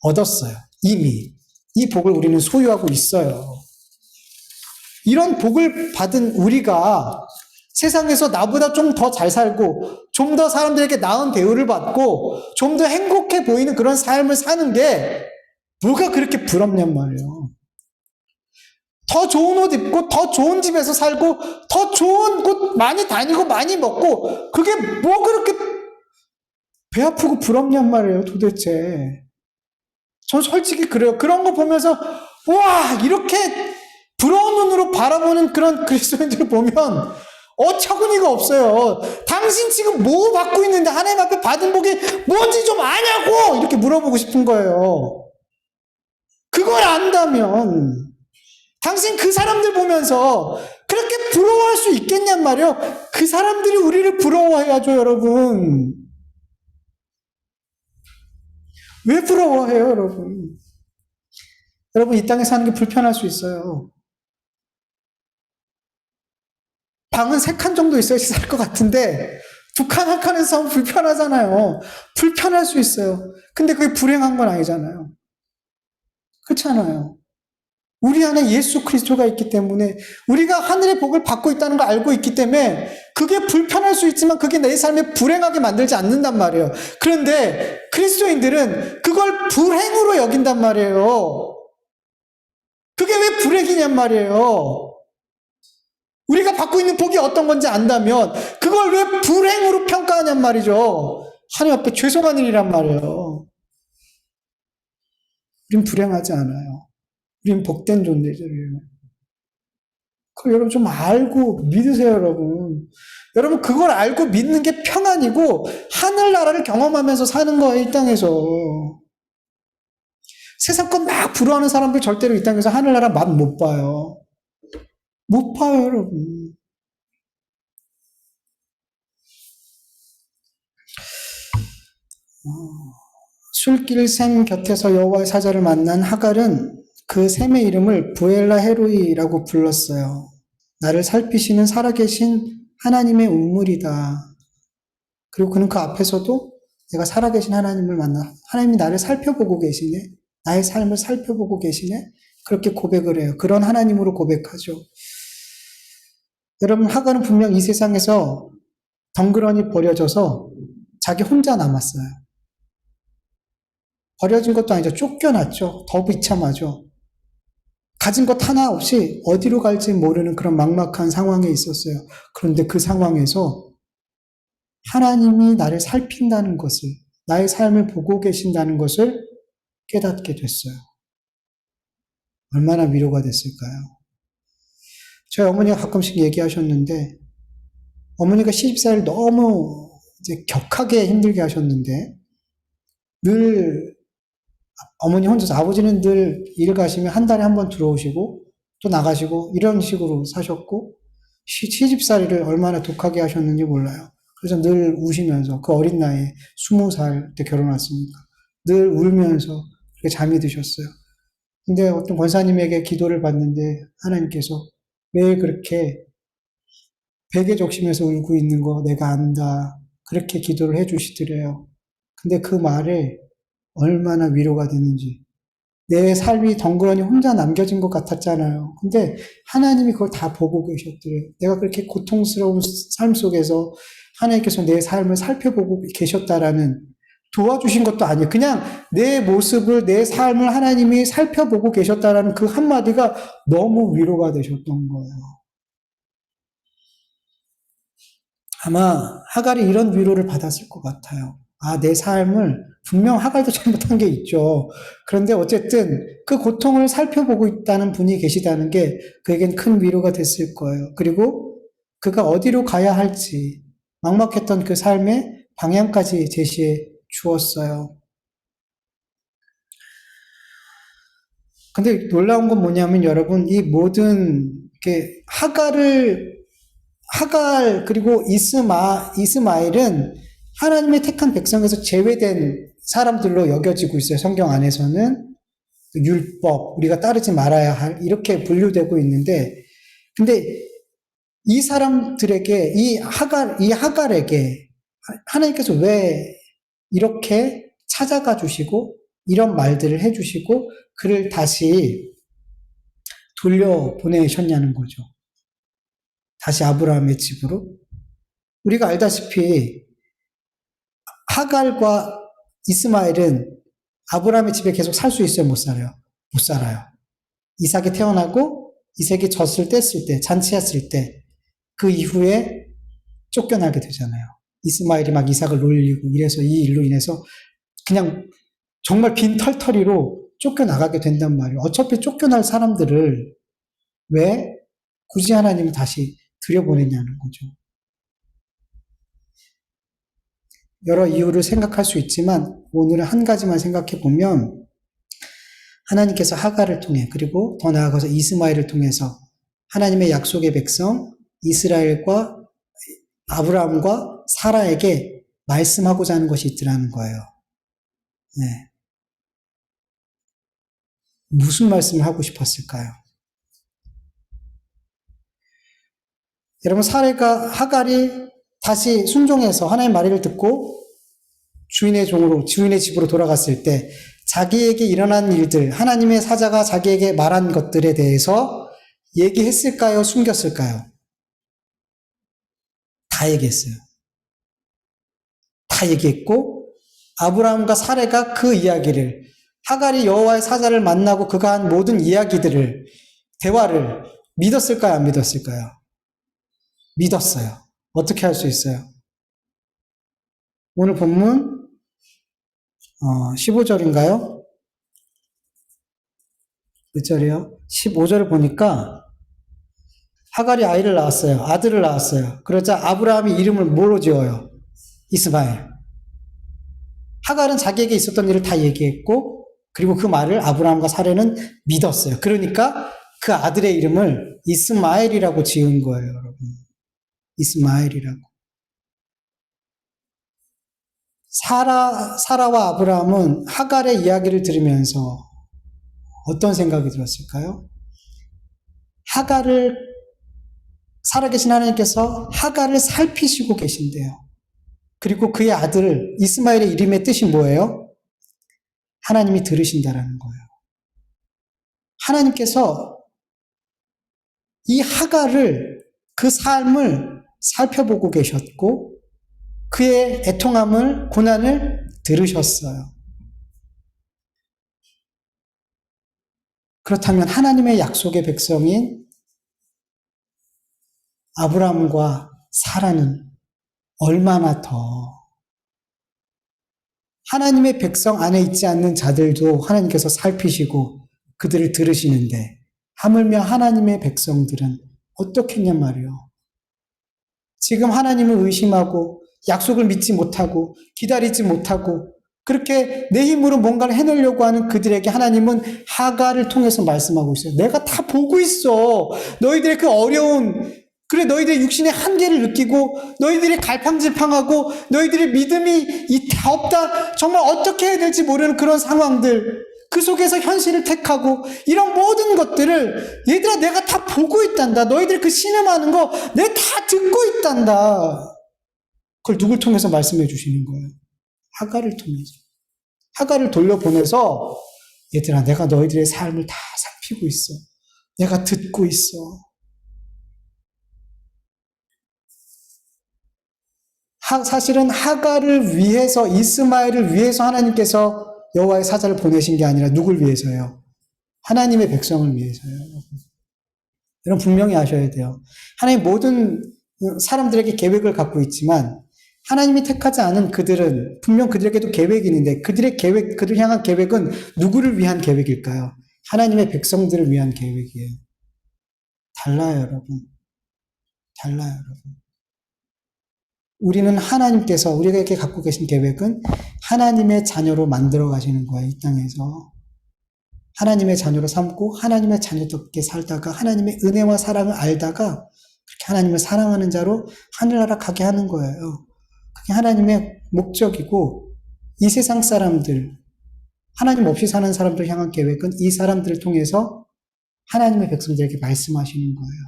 얻었어요. 이미 이 복을 우리는 소유하고 있어요. 이런 복을 받은 우리가 세상에서 나보다 좀 더 잘 살고 좀 더 사람들에게 나은 대우를 받고 좀 더 행복해 보이는 그런 삶을 사는 게 뭐가 그렇게 부럽냔 말이에요. 더 좋은 옷 입고 더 좋은 집에서 살고 더 좋은 곳 많이 다니고 많이 먹고 그게 뭐 그렇게 배 아프고 부럽냔 말이에요, 도대체. 전 솔직히 그래요. 그런 거 보면서 와 이렇게 부러운 눈으로 바라보는 그런 그리스도인들을 보면 어처구니가 없어요. 당신 지금 뭐 받고 있는데 하나님 앞에 받은 복이 뭔지 좀 아냐고! 이렇게 물어보고 싶은 거예요. 그걸 안다면 당신 그 사람들 보면서 그렇게 부러워할 수 있겠냔 말이에요. 그 사람들이 우리를 부러워해야죠, 여러분. 왜 부러워해요, 여러분? 여러분, 이 땅에 사는 게 불편할 수 있어요. 방은 3칸 정도 있어야지 살 것 같은데 2칸, 1칸에서 사면 불편하잖아요. 불편할 수 있어요. 근데 그게 불행한 건 아니잖아요. 그렇잖아요. 우리 안에 예수 그리스도가 있기 때문에 우리가 하늘의 복을 받고 있다는 걸 알고 있기 때문에 그게 불편할 수 있지만 그게 내 삶에 불행하게 만들지 않는단 말이에요. 그런데 그리스도인들은 그걸 불행으로 여긴단 말이에요. 그게 왜 불행이냔 말이에요. 우리가 받고 있는 복이 어떤 건지 안다면 그걸 왜 불행으로 평가하냔 말이죠. 하나님 앞에 죄송한 일이란 말이에요. 우린 불행하지 않아요. 우린 복된 존재들이에요. 그걸 여러분 좀 알고 믿으세요, 여러분. 여러분 그걸 알고 믿는 게 평안이고 하늘나라를 경험하면서 사는 거예요, 이 땅에서. 세상 것 막 부러워하는 사람들 절대로 이 땅에서 하늘나라 맛 못 봐요. 못 봐요, 여러분. 술길 샘 곁에서 여호와의 사자를 만난 하갈은 그 샘의 이름을 부엘라 헤로이라고 불렀어요. 나를 살피시는 살아계신 하나님의 운물이다. 그리고 그는 그 앞에서도 내가 살아계신 하나님을 만나, 하나님이 나를 살펴보고 계시네, 나의 삶을 살펴보고 계시네, 그렇게 고백을 해요. 그런 하나님으로 고백하죠. 여러분, 하갈은 분명 이 세상에서 덩그러니 버려져서 자기 혼자 남았어요. 버려진 것도 아니죠. 쫓겨났죠. 더 비참하죠. 가진 것 하나 없이 어디로 갈지 모르는 그런 막막한 상황에 있었어요. 그런데 그 상황에서 하나님이 나를 살핀다는 것을, 나의 삶을 보고 계신다는 것을 깨닫게 됐어요. 얼마나 위로가 됐을까요? 저희 어머니가 가끔씩 얘기하셨는데, 어머니가 시집살이를 너무 이제 격하게 힘들게 하셨는데, 늘 어머니 혼자서, 아버지는 늘 일 가시면 한 달에 한 번 들어오시고 또 나가시고 이런 식으로 사셨고, 시집살이를 얼마나 독하게 하셨는지 몰라요. 그래서 늘 우시면서, 그 어린 나이에 20살 때 결혼했으니까 늘 울면서 그렇게 잠이 드셨어요. 근데 어떤 권사님에게 기도를 받는데 하나님께서 매일 그렇게 베개 적시면서 울고 있는 거 내가 안다, 그렇게 기도를 해주시더래요. 근데 그 말에 얼마나 위로가 되는지. 내 삶이 덩그러니 혼자 남겨진 것 같았잖아요. 근데 하나님이 그걸 다 보고 계셨더래요. 내가 그렇게 고통스러운 삶 속에서 하나님께서 내 삶을 살펴보고 계셨다라는, 도와주신 것도 아니에요. 그냥 내 모습을, 내 삶을 하나님이 살펴보고 계셨다라는 그 한마디가 너무 위로가 되셨던 거예요. 아마 하갈이 이런 위로를 받았을 것 같아요. 아, 내 삶을, 분명 하갈도 잘못한 게 있죠. 그런데 어쨌든 그 고통을 살펴보고 있다는 분이 계시다는 게 그에겐 큰 위로가 됐을 거예요. 그리고 그가 어디로 가야 할지 막막했던 그 삶의 방향까지 제시해 주었어요. 근데 놀라운 건 뭐냐면 여러분, 이 모든 게 하갈 그리고 이스마엘은 하나님의 택한 백성에서 제외된 사람들로 여겨지고 있어요. 성경 안에서는 율법, 우리가 따르지 말아야 할, 이렇게 분류되고 있는데, 근데 이 사람들에게, 이 하갈에게 하나님께서 왜 이렇게 찾아가 주시고 이런 말들을 해주시고 그를 다시 돌려보내셨냐는 거죠. 다시 아브라함의 집으로. 우리가 알다시피 하갈과 이스마엘은 아브라함의 집에 계속 살 수 있어요? 못 살아요? 못 살아요. 이삭이 태어나고 이삭이 젖을 뗐을 때, 잔치했을 때, 그 이후에 쫓겨나게 되잖아요. 이스마엘이 막 이삭을 놀리고 이래서, 이 일로 인해서 그냥 정말 빈털터리로 쫓겨나가게 된단 말이에요. 어차피 쫓겨날 사람들을 왜 굳이 하나님이 다시 들여보내냐는 거죠. 여러 이유를 생각할 수 있지만 오늘은 한 가지만 생각해 보면 하나님께서 하갈을 통해 그리고 더 나아가서 이스마엘을 통해서 하나님의 약속의 백성 이스라엘과 아브라함과 사라에게 말씀하고자 하는 것이 있더라는 거예요. 네. 무슨 말씀을 하고 싶었을까요? 여러분, 하갈이 다시 순종해서 하나님의 말을 듣고 주인의 집으로 돌아갔을 때 자기에게 일어난 일들, 하나님의 사자가 자기에게 말한 것들에 대해서 얘기했을까요? 숨겼을까요? 다 얘기했어요. 다 얘기했고 아브라함과 사레가 그 이야기를 하갈이 여호와의 사자를 만나고 그가 한 모든 이야기들을 대화를 믿었을까요? 안 믿었을까요? 믿었어요. 어떻게 할 수 있어요? 오늘 본문 15절인가요? 몇 절이요? 15절을 보니까 하갈이 아이를 낳았어요. 아들을 낳았어요. 그러자 아브라함이 이름을 뭐로 지어요? 이스마엘. 하갈은 자기에게 있었던 일을 다 얘기했고 그리고 그 말을 아브라함과 사레는 믿었어요. 그러니까 그 아들의 이름을 이스마엘이라고 지은 거예요, 여러분. 이스마엘이라고. 사라와 아브라함은 하갈의 이야기를 들으면서 어떤 생각이 들었을까요? 살아계신 하나님께서 하갈을 살피시고 계신대요. 그리고 그의 아들 이스마엘의 이름의 뜻이 뭐예요? 하나님이 들으신다라는 거예요. 하나님께서 이 하갈을 그 삶을 살펴보고 계셨고 그의 애통함을 고난을 들으셨어요. 그렇다면 하나님의 약속의 백성인 아브라함과 사라는 얼마나 더 하나님의 백성 안에 있지 않는 자들도 하나님께서 살피시고 그들을 들으시는데 하물며 하나님의 백성들은 어떻겠냔 말이요. 지금 하나님을 의심하고 약속을 믿지 못하고 기다리지 못하고 그렇게 내 힘으로 뭔가를 해내려고 하는 그들에게 하나님은 하갈을 통해서 말씀하고 있어요. 내가 다 보고 있어. 너희들의 그 어려운 그래 너희들의 육신의 한계를 느끼고 너희들이 갈팡질팡하고 너희들의 믿음이 없다. 정말 어떻게 해야 될지 모르는 그런 상황들 그 속에서 현실을 택하고 이런 모든 것들을 얘들아 내가 다 보고 있단다. 너희들이 그 신음하는 거 내가 다 듣고 있단다. 그걸 누굴 통해서 말씀해 주시는 거예요? 하갈을 통해서. 하갈을 돌려보내서 얘들아 내가 너희들의 삶을 다 살피고 있어. 내가 듣고 있어. 사실은 하갈을 위해서 이스마엘을 위해서 하나님께서 여호와의 사자를 보내신 게 아니라 누굴 위해서요? 하나님의 백성을 위해서요. 여러분 분명히 아셔야 돼요. 하나님 모든 사람들에게 계획을 갖고 있지만 하나님이 택하지 않은 그들은 분명 그들에게도 계획이 있는데 그들 향한 계획은 누구를 위한 계획일까요? 하나님의 백성들을 위한 계획이에요. 달라요, 여러분. 달라요, 여러분. 우리는 하나님께서 우리에게 갖고 계신 계획은 하나님의 자녀로 만들어 가시는 거예요, 이 땅에서. 하나님의 자녀로 삼고 하나님의 자녀답게 살다가 하나님의 은혜와 사랑을 알다가 그렇게 하나님을 사랑하는 자로 하늘나라 가게 하는 거예요. 그게 하나님의 목적이고 이 세상 사람들, 하나님 없이 사는 사람들 향한 계획은 이 사람들을 통해서 하나님의 백성들에게 말씀하시는 거예요.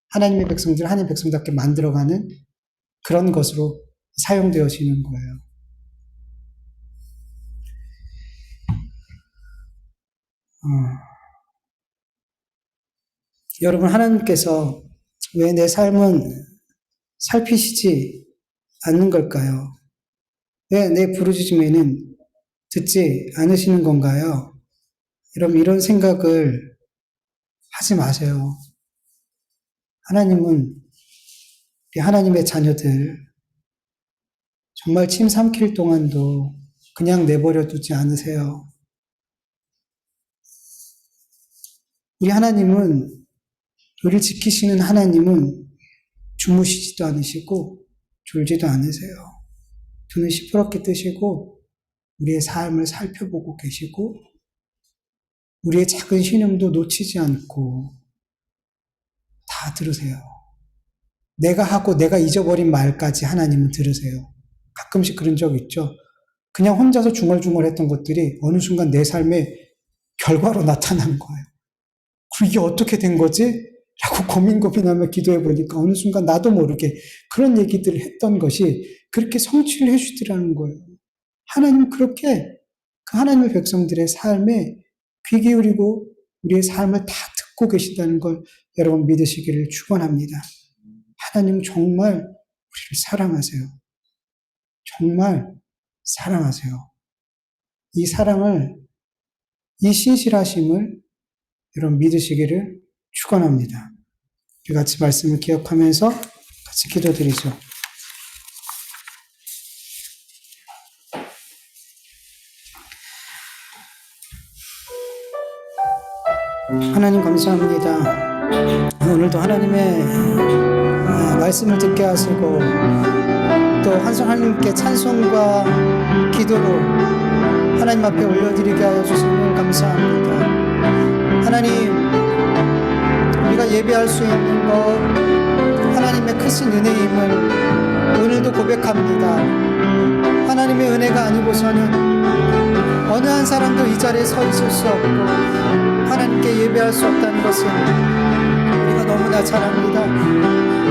하나님의 백성들을 하나님의 백성답게 만들어가는 그런 것으로 사용되어지는 거예요. 여러분 하나님께서 왜 내 삶은 살피시지 않는 걸까요? 왜 내 부르짖음에는 듣지 않으시는 건가요? 여러분 이런 생각을 하지 마세요. 하나님은 하나님의 자녀들 정말 침 삼킬 동안도 그냥 내버려 두지 않으세요. 우리 하나님은 우리를 지키시는 하나님은 주무시지도 않으시고 졸지도 않으세요. 눈을 시퍼렇게 뜨시고 우리의 삶을 살펴보고 계시고 우리의 작은 신음도 놓치지 않고 다 들으세요. 내가 하고 내가 잊어버린 말까지 하나님은 들으세요. 가끔씩 그런 적 있죠. 그냥 혼자서 중얼중얼했던 것들이 어느 순간 내 삶의 결과로 나타나는 거예요. 그리고 이게 어떻게 된 거지? 라고 고민하며 기도해 보니까 어느 순간 나도 모르게 그런 얘기들을 했던 것이 그렇게 성취를 해주더라는 거예요. 하나님 그렇게 그 하나님의 백성들의 삶에 귀 기울이고 우리의 삶을 다 듣고 계시다는 걸 여러분 믿으시기를 축원합니다. 하나님 정말 우리를 사랑하세요. 정말 사랑하세요. 이 사랑을, 이 신실하심을 여러분 믿으시기를 축원합니다. 우리 같이 말씀을 기억하면서 같이 기도드리죠. 하나님 감사합니다. 오늘도 하나님의 말씀을 듣게 하시고 또 하나님께 찬송과 기도로 하나님 앞에 올려드리게 하여 주심을 감사합니다. 하나님, 우리가 예배할 수 있는 것, 하나님의 크신 은혜임을 오늘도 고백합니다. 하나님의 은혜가 아니고서는 어느 한 사람도 이 자리에 서 있을 수 없고 하나님께 예배할 수 없다는 것을 우리가 너무나 잘 압니다.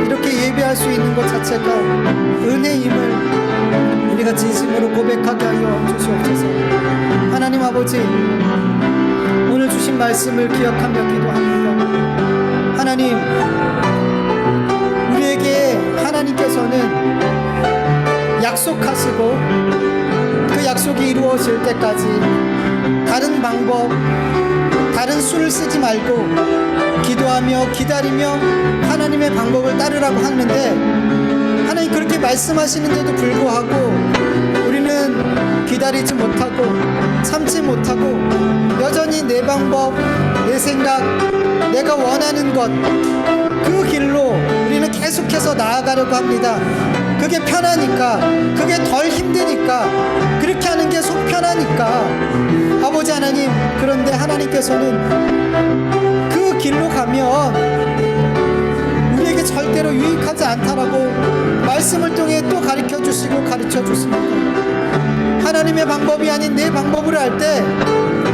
이렇게 예배할 수 있는 것 자체가 은혜임을 우리가 진심으로 고백하게 하여 주시옵소서. 하나님 아버지, 오늘 주신 말씀을 기억하며 기도합니다. 하나님, 우리에게 하나님께서는 약속하시고 그 약속이 이루어질 때까지 다른 방법, 다른 수를 쓰지 말고 기도하며 기다리며 하나님의 방법을 따르라고 하는데, 하나님 그렇게 말씀하시는데도 불구하고 우리는 기다리지 못하고 참지 못하고 여전히 내 방법, 내 생각, 내가 원하는 것, 그 길로 우리는 계속해서 나아가려고 합니다. 그게 편하니까, 그게 덜 힘드니까, 그렇게 하는 게 속 편하니까. 아버지 하나님, 그런데 하나님께서는 그 길로 가면 우리에게 절대로 유익하지 않다라고 말씀을 통해 또 가르쳐 주시고 가르쳐 주십니다. 하나님의 방법이 아닌 내 방법으로 할 때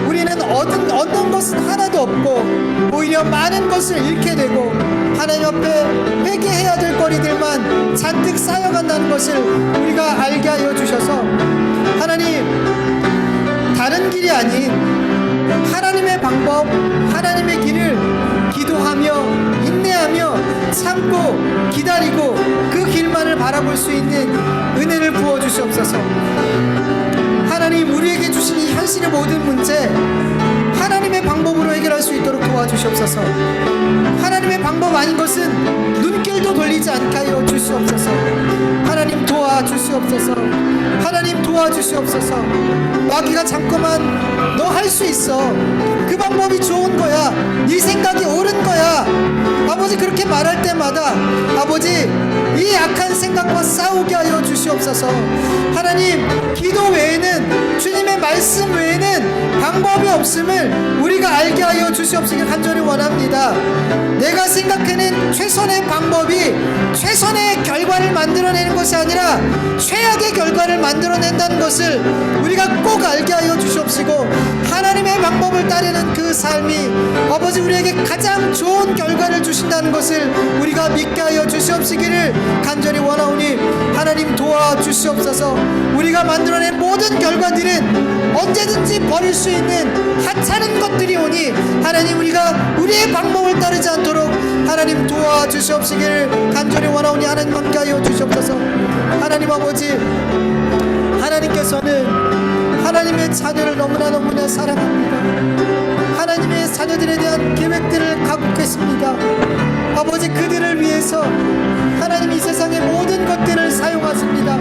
우리는 얻는 것은 하나도 없고 오히려 많은 것을 잃게 되고 하나님 앞에 회개해야 될 거리들만 잔뜩 쌓여간다는 것을 우리가 알게 하여 주셔서, 하나님, 다른 길이 아닌 하나님의 방법, 하나님의 길을 기도하며 인내하며 참고 기다리고 그 길만을 바라볼 수 있는 은혜를 부어주시옵소서. 하나님, 우리에게 주신 이 현실의 모든 문제 하나님의 방법으로 해결할 수 있도록 도와주시옵소서. 하나님의 방법 아닌 것은 눈길도 돌리지 않게 하여 주시옵소서. 하나님 도와주시옵소서. 하나님 도와주시옵소서. 마귀가 잠깐만 너 할 수 있어, 그 방법이 좋은 거야, 네 생각이 옳은 거야, 아버지 그렇게 말할 때마다 아버지 이 악한 생각과 싸우게 하여 주시옵소서. 하나님, 기도 외에는, 주님의 말씀 외에는 방법이 없음을 우리가 알게 하여 주시옵시길 간절히 원합니다. 내가 생각하는 최선의 방법이 최선의 결과를 만들어내는 것이 아니라 최악의 결과를 만들어낸다는 것을 우리가 꼭 알게 하여 주시옵시고, 하나님의 방법을 따르는 그 삶이 아버지 우리에게 가장 좋은 결과를 주신다는 것을 우리가 믿게 하여 주시옵시기를 간절히 원하오니 하나님 도와주시옵소서. 우리가 만들어낸 모든 결과들은 언제든지 버릴 수 있는 하찮은 것들이 오니 하나님, 우리가 우리의 방법을 따르지 않도록 하나님 도와주시옵시기를 간절히 원하오니 하나님 함께 하여 주시옵소서. 하나님 아버지, 하나님께서는 하나님의 자녀를 너무나 사랑합니다. 하나님의 자녀들에 대한 계획들을 갖고 계십니다. 아버지, 그들을 위해서 하나님 이 세상의 모든 것들을 사용하십니다.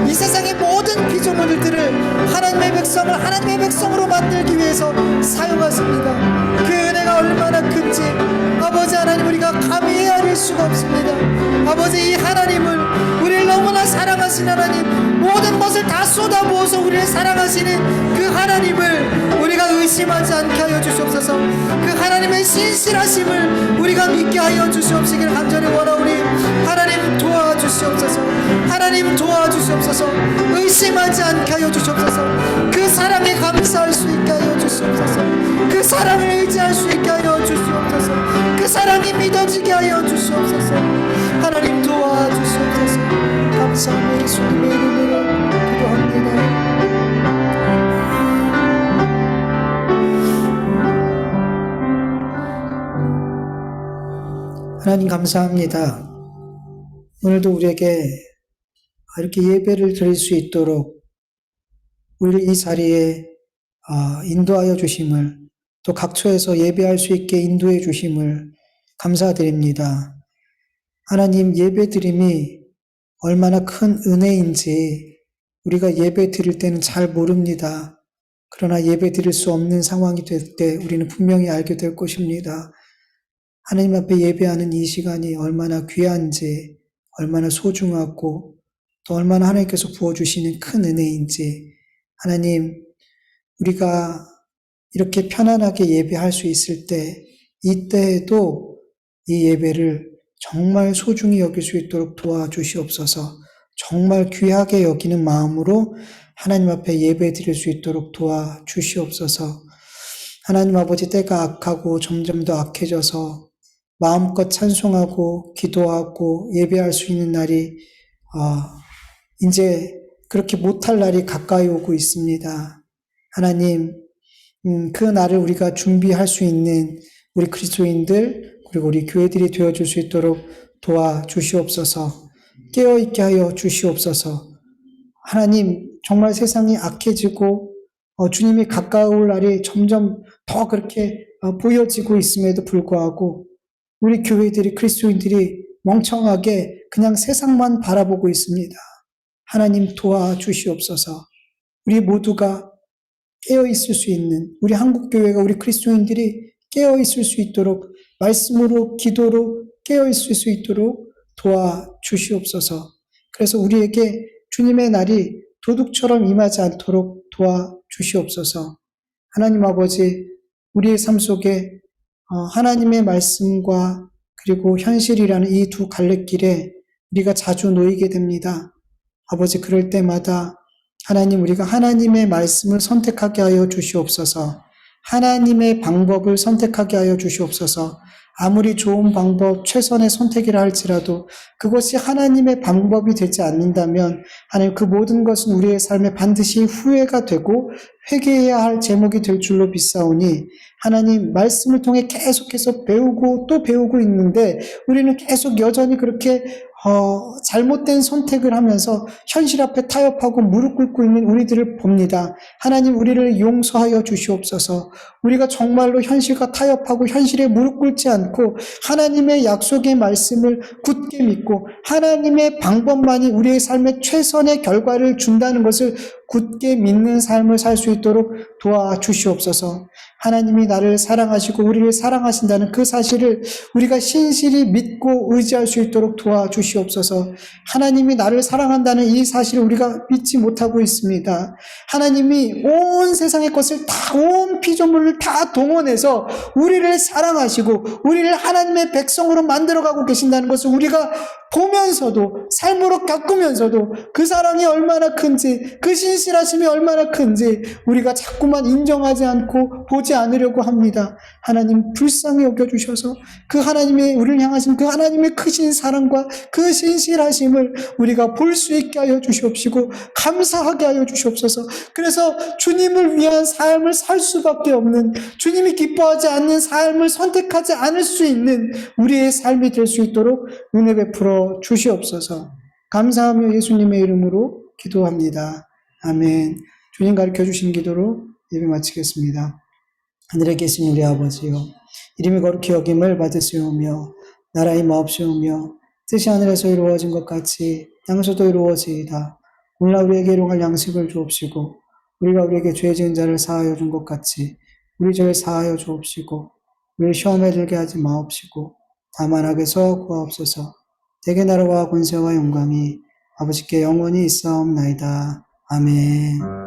이 세상의 모든 피조물들을 하나님의 백성을 하나님의 백성으로 만들기 위해서 사용하십니다. 그 은혜가 얼마나 큰지 아버지 하나님 우리가 감히 헤아릴 아닐 수가 없습니다. 아버지, 이 하나님을, 우리를 너무나 사랑하신 하나님, 모든 것을 다 쏟아부어서 우리를 사랑하시는 그 하나님을 우리가 의심하지 않게 하여 주시옵소서. 그 하나님의 신실하심을 우리가 믿게 하여 주시옵시길 간절히 원하오니 하나님 도와주시옵소서. 하나님 도와주시옵소서. 의심하지 않게 하여 주시옵소서. 그 사랑에 감사할 수 있게 하여 주시옵소서. 그 사랑을 의지할 수 있게 하여 주시옵소서. 그 사랑이 믿어지게 하여 주시옵소서. 하나님 도와주시옵소서. 감사합니다. 예수님의 이름으로 기도합니다. 하나님 감사합니다. 오늘도 우리에게 이렇게 예배를 드릴 수 있도록 우리를 이 자리에 인도하여 주심을, 또 각처에서 예배할 수 있게 인도해 주심을 감사드립니다. 하나님, 예배 드림이 얼마나 큰 은혜인지 우리가 예배 드릴 때는 잘 모릅니다. 그러나 예배 드릴 수 없는 상황이 될 때 우리는 분명히 알게 될 것입니다. 하나님 앞에 예배하는 이 시간이 얼마나 귀한지, 얼마나 소중하고 또 얼마나 하나님께서 부어주시는 큰 은혜인지, 하나님, 우리가 이렇게 편안하게 예배할 수 있을 때, 이때에도 이 예배를 정말 소중히 여길 수 있도록 도와주시옵소서. 정말 귀하게 여기는 마음으로 하나님 앞에 예배 드릴 수 있도록 도와주시옵소서. 하나님 아버지, 때가 악하고 점점 더 악해져서 마음껏 찬송하고 기도하고 예배할 수 있는 날이 이제 그렇게 못할 날이 가까이 오고 있습니다. 하나님, 그 날을 우리가 준비할 수 있는 우리 그리스도인들 그리고 우리 교회들이 되어줄 수 있도록 도와주시옵소서. 깨어있게 하여 주시옵소서. 하나님, 정말 세상이 악해지고 주님이 가까울 날이 점점 더 그렇게 보여지고 있음에도 불구하고 우리 교회들이, 그리스도인들이 멍청하게 그냥 세상만 바라보고 있습니다. 하나님 도와주시옵소서. 우리 모두가 깨어있을 수 있는, 우리 한국교회가, 우리 그리스도인들이 깨어있을 수 있도록, 말씀으로, 기도로 깨어있을 수 있도록 도와주시옵소서. 그래서 우리에게 주님의 날이 도둑처럼 임하지 않도록 도와주시옵소서. 하나님 아버지, 우리의 삶 속에 하나님의 말씀과 그리고 현실이라는 이 두 갈래길에 우리가 자주 놓이게 됩니다. 아버지, 그럴 때마다 하나님, 우리가 하나님의 말씀을 선택하게 하여 주시옵소서. 하나님의 방법을 선택하게 하여 주시옵소서. 아무리 좋은 방법, 최선의 선택이라 할지라도 그것이 하나님의 방법이 되지 않는다면 하나님, 그 모든 것은 우리의 삶에 반드시 후회가 되고 회개해야 할 제목이 될 줄로 믿사오니 하나님, 말씀을 통해 계속해서 배우고 또 배우고 있는데 우리는 계속 여전히 그렇게 잘못된 선택을 하면서 현실 앞에 타협하고 무릎 꿇고 있는 우리들을 봅니다. 하나님, 우리를 용서하여 주시옵소서. 우리가 정말로 현실과 타협하고 현실에 무릎 꿇지 않고 하나님의 약속의 말씀을 굳게 믿고 하나님의 방법만이 우리의 삶에 최선의 결과를 준다는 것을 굳게 믿는 삶을 살 수 있도록 도와주시옵소서. 하나님이 나를 사랑하시고 우리를 사랑하신다는 그 사실을 우리가 신실히 믿고 의지할 수 있도록 도와주시옵소서. 하나님이 나를 사랑한다는 이 사실을 우리가 믿지 못하고 있습니다. 하나님이 온 세상의 것을 다, 온 피조물을 다 동원해서 우리를 사랑하시고 우리를 하나님의 백성으로 만들어가고 계신다는 것을 우리가 보면서도, 삶으로 겪으면서도 그 사랑이 얼마나 큰지, 그 신실하심이 얼마나 큰지 우리가 자꾸만 인정하지 않고 보지 않으려고 합니다. 하나님, 불쌍히 여겨주셔서 그 하나님의, 우리를 향하신 그 하나님의 크신 사랑과 그 신실하심을 우리가 볼 수 있게 하여 주시옵시고 감사하게 하여 주시옵소서. 그래서 주님을 위한 삶을 살 수밖에 없는, 주님이 기뻐하지 않는 삶을 선택하지 않을 수 있는 우리의 삶이 될 수 있도록 은혜 베풀어 주시옵소서. 감사하며 예수님의 이름으로 기도합니다. 아멘. 주님 가르쳐 주신 기도로 예배 마치겠습니다. 하늘에 계신 우리 아버지요, 이름이 거룩히 여김을 받으시오며 나라의 마옵시오며 뜻이 하늘에서 이루어진 것 같이 땅에서도 이루어지이다. 오늘날 우리에게 일용할 양식을 주옵시고 우리가 우리에게 죄 지은 자를 사하여 준 것 같이 우리 죄를 사하여 주옵시고 우리를 시험에 들게 하지 마옵시고 다만 악에서 구하옵소서. 대개 나라와 권세와 영광이 아버지께 영원히 있사옵나이다. 아멘.